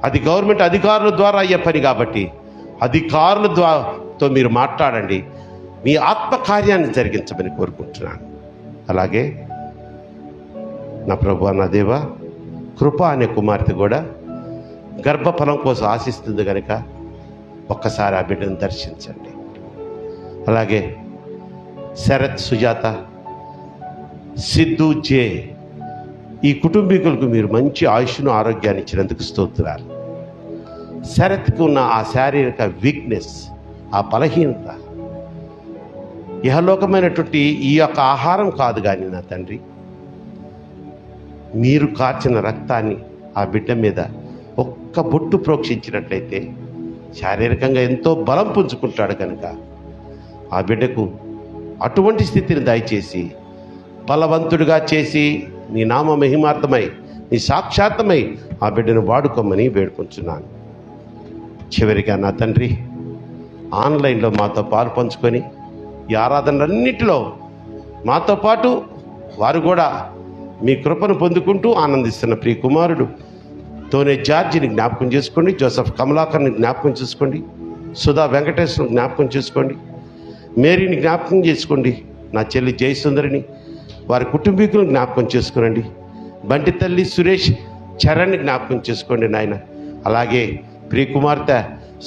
అది గవర్నమెంట్ అధికారుల ద్వారా అయ్యే పని కాబట్టి అధికారుల ద్వారాతో మీరు మాట్లాడండి, మీ ఆత్మకార్యాన్ని జరిగించమని కోరుకుంటున్నాను. అలాగే నా ప్రభువా, నా దేవా, కృప అనే కుమార్తె కూడా గర్భఫలం కోసం ఆశిస్తుంది కనుక ఒక్కసారి ఆ బిడ్డను దర్శించండి. అలాగే శరత్, సుజాత, సిద్ధు, జే, ఈ కుటుంబీకులకు మీరు మంచి ఆయుష్ను, ఆరోగ్యాన్ని ఇచ్చినందుకు స్తోత్రాలు. శరత్కు ఉన్న ఆ శారీరక వీక్నెస్, ఆ బలహీనత ఇహలోకమైనటువంటి ఈ యొక్క ఆహారం కాదు కానీ నా తండ్రి, మీరు కార్చిన రక్తాన్ని ఆ బిడ్డ మీద ఒక్క బొట్టు ప్రోక్షించినట్లయితే శారీరకంగా ఎంతో బలం పుంజుకుంటాడు కనుక ఆ బిడ్డకు అటువంటి స్థితిని దయచేసి బలవంతుడిగా చేసి నీ నామ మహిమార్థమై నీ సాక్షాత్తమై ఆ బిడ్డను వాడుకోమని వేడుకుంటున్నాను. చివరిగా నా తండ్రి, ఆన్లైన్లో మాతో పాలు పంచుకొని ఈ ఆరాధనలన్నిటిలో మాతో పాటు వారు కూడా మీ కృపను పొందుకుంటూ ఆనందిస్తున్న ప్రియ కుమారుడు తోనే జార్జిని జ్ఞాపకం చేసుకోండి, జోసెఫ్ కమలాకర్ని జ్ఞాపకం చేసుకోండి, సుధా వెంకటేశ్వరం జ్ఞాపకం చేసుకోండి, మేరీని జ్ఞాపకం చేసుకోండి, నా చెల్లి జయసుందరిని వారి కుటుంబీకులను జ్ఞాపకం చేసుకునండి, బంటి తల్లి సురేష్ చరణ్ని జ్ఞాపకం చేసుకోండి నాయన. అలాగే ప్రియ కుమార్తె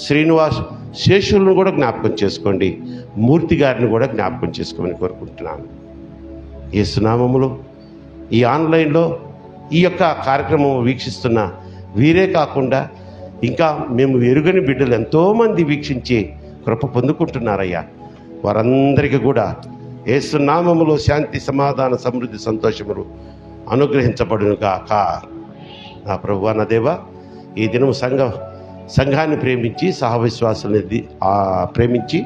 శ్రీనివాస్ శేషులను కూడా జ్ఞాపకం చేసుకోండి, మూర్తి గారిని కూడా జ్ఞాపకం చేసుకోమని కోరుకుంటున్నాను. యేసునామములో ఈ ఆన్లైన్లో ఈ యొక్క కార్యక్రమం వీక్షిస్తున్న వీరే కాకుండా ఇంకా మేము ఎరుగని బిడ్డలు ఎంతోమంది వీక్షించి కృప పొందుకుంటున్నారయ్యా. వారందరికీ కూడా యేసునామములో శాంతి, సమాధాన, సమృద్ధి, సంతోషములు అనుగ్రహించబడును గాక. నా ప్రభువా, నా దేవా, ఈ దినం సంఘాన్ని ప్రేమించి సహవిశ్వాసాన్ని ప్రేమించి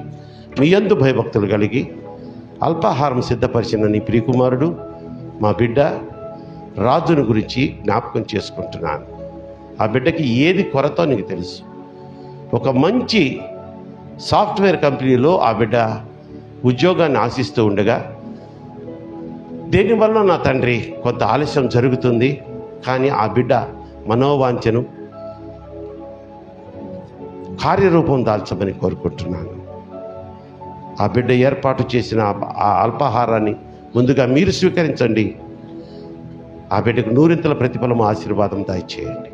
మీ యందు భయభక్తులు కలిగి అల్పాహారం సిద్ధపరిచిన నీ ప్రియకుమారుడు మా బిడ్డ రాజును గురించి జ్ఞాపకం చేసుకుంటున్నాను. ఆ బిడ్డకి ఏది కొరతో నీకు తెలుసు. ఒక మంచి సాఫ్ట్వేర్ కంపెనీలో ఆ బిడ్డ ఉద్యోగాన్ని ఆశిస్తూ ఉండగా దీనివల్ల నా తండ్రి కొంత ఆలస్యం జరుగుతుంది, కానీ ఆ బిడ్డ మనోవాంఛను కార్యరూపం దాల్చమని కోరుకుంటున్నాను. ఆ బిడ్డ ఏర్పాటు చేసిన ఆ అల్పాహారాన్ని ముందుగా మీరు స్వీకరించండి. ఆ బిడ్డకు నూరింతల ప్రతిఫలము, ఆశీర్వాదం దయచేయండి.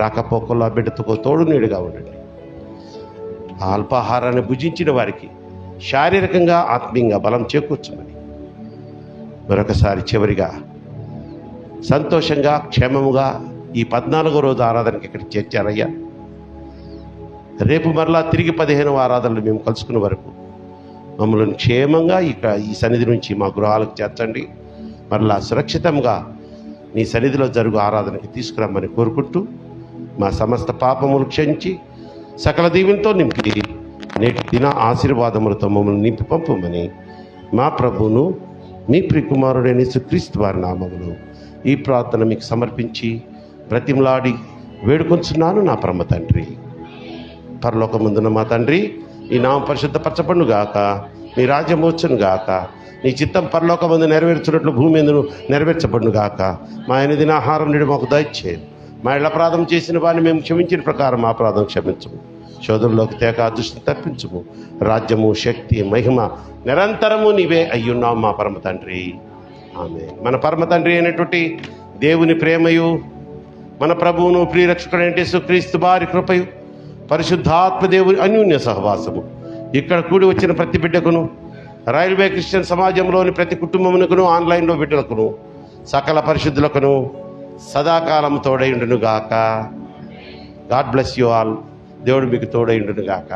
రాకపోకల్లో ఆ బిడ్డతో తోడు నీడుగా ఉండండి. ఆ అల్పాహారాన్ని భుజించిన వారికి శారీరకంగా, ఆత్మీయంగా బలం చేకూర్చమని మరొకసారి చివరిగా సంతోషంగా, క్షేమముగా ఈ 14వ రోజు ఆరాధనకి ఇక్కడికి చేర్చారయ్యా. రేపు మరలా తిరిగి 15వ ఆరాధనలు మేము కలుసుకునే వరకు మమ్మల్ని క్షేమంగా ఈ సన్నిధి నుంచి మా గృహాలకు చేర్చండి. మరలా సురక్షితంగా నీ సన్నిధిలో జరుగు ఆరాధనకి తీసుకురమ్మని కోరుకుంటూ మా సమస్త పాపములు క్షమించి సకల దీవెనతో నింపి నేటి దిన ఆశీర్వాదములతో మమ్మల్ని నింపి పంపమని మా ప్రభువును మీ ప్రియకుమారుడైన యేసుక్రీస్తు వారి నామములో ఈ ప్రార్థన మీకు సమర్పించి బ్రతిమలాడి వేడుకొంచున్నాను నా పరమ తండ్రి. పరలోకమందున్న మా తండ్రి, నీ నామం పరిశుద్ధపరచబడును గాక, నీ రాజ్యం వచ్చును గాక, నీ చిత్తం పరలోకమందు నెరవేర్చినట్లు భూమి ఎందును నెరవేర్చబడును గాక. మా ఎనిదిన ఆహారం నేడు మాకు దయచేయండి. మా ఇళ్ళ అపరాధం చేసిన వారిని మేము క్షమించిన ప్రకారం మా అపరాధం క్షమించము. శోధనలోకి తేక దృష్టిని తప్పించుము. రాజ్యము, శక్తి, మహిమ నిరంతరము నీవే అయ్యున్నావు మా పరమ తండ్రి. ఆమేన్. మన పరమ తండ్రి అయినటువంటి దేవుని ప్రేమయు, మన ప్రభువును ప్రియరక్షకుడైన యేసుక్రీస్తు వారి కృపయు, పరిశుద్ధాత్మ దేవుని అన్యోన్య సహవాసము ఇక్కడ కూడి వచ్చిన ప్రతి బిడ్డకును, రైల్వే క్రిస్టియన్ సమాజంలోని ప్రతి కుటుంబమునకును, ఆన్లైన్లో బిడ్డలకును, సకల పరిశుద్ధులకును సదాకాలం తోడైండును గాక. God bless you all. దేవుడు మీకు తోడైండును గాక.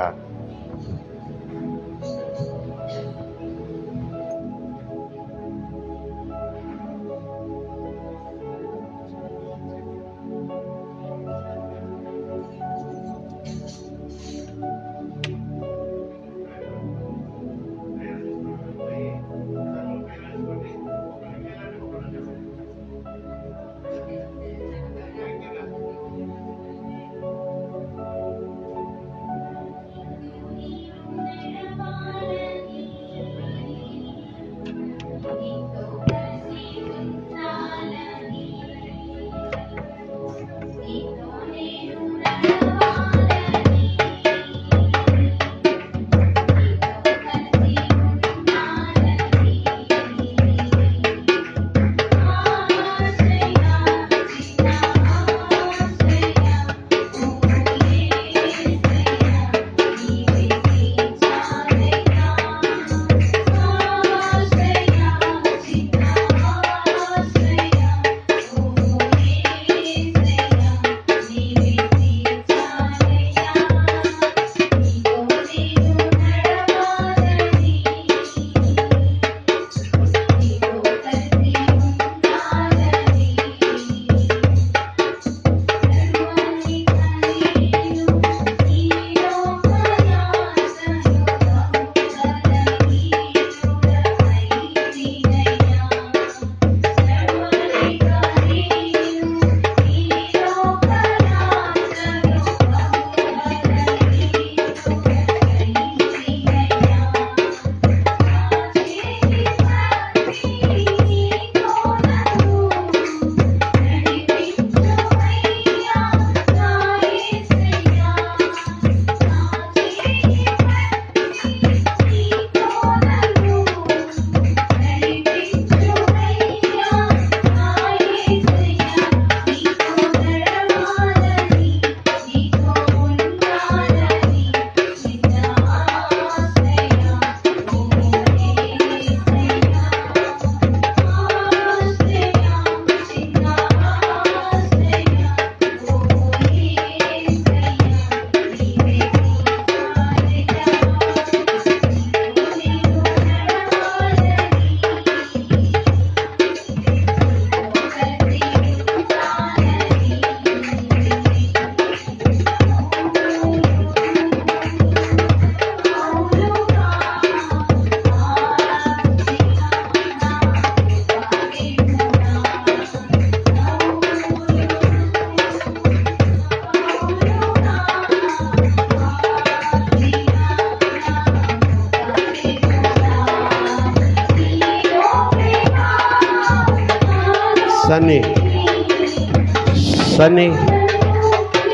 సన్నీ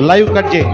లైవ్ కట్ చేయి.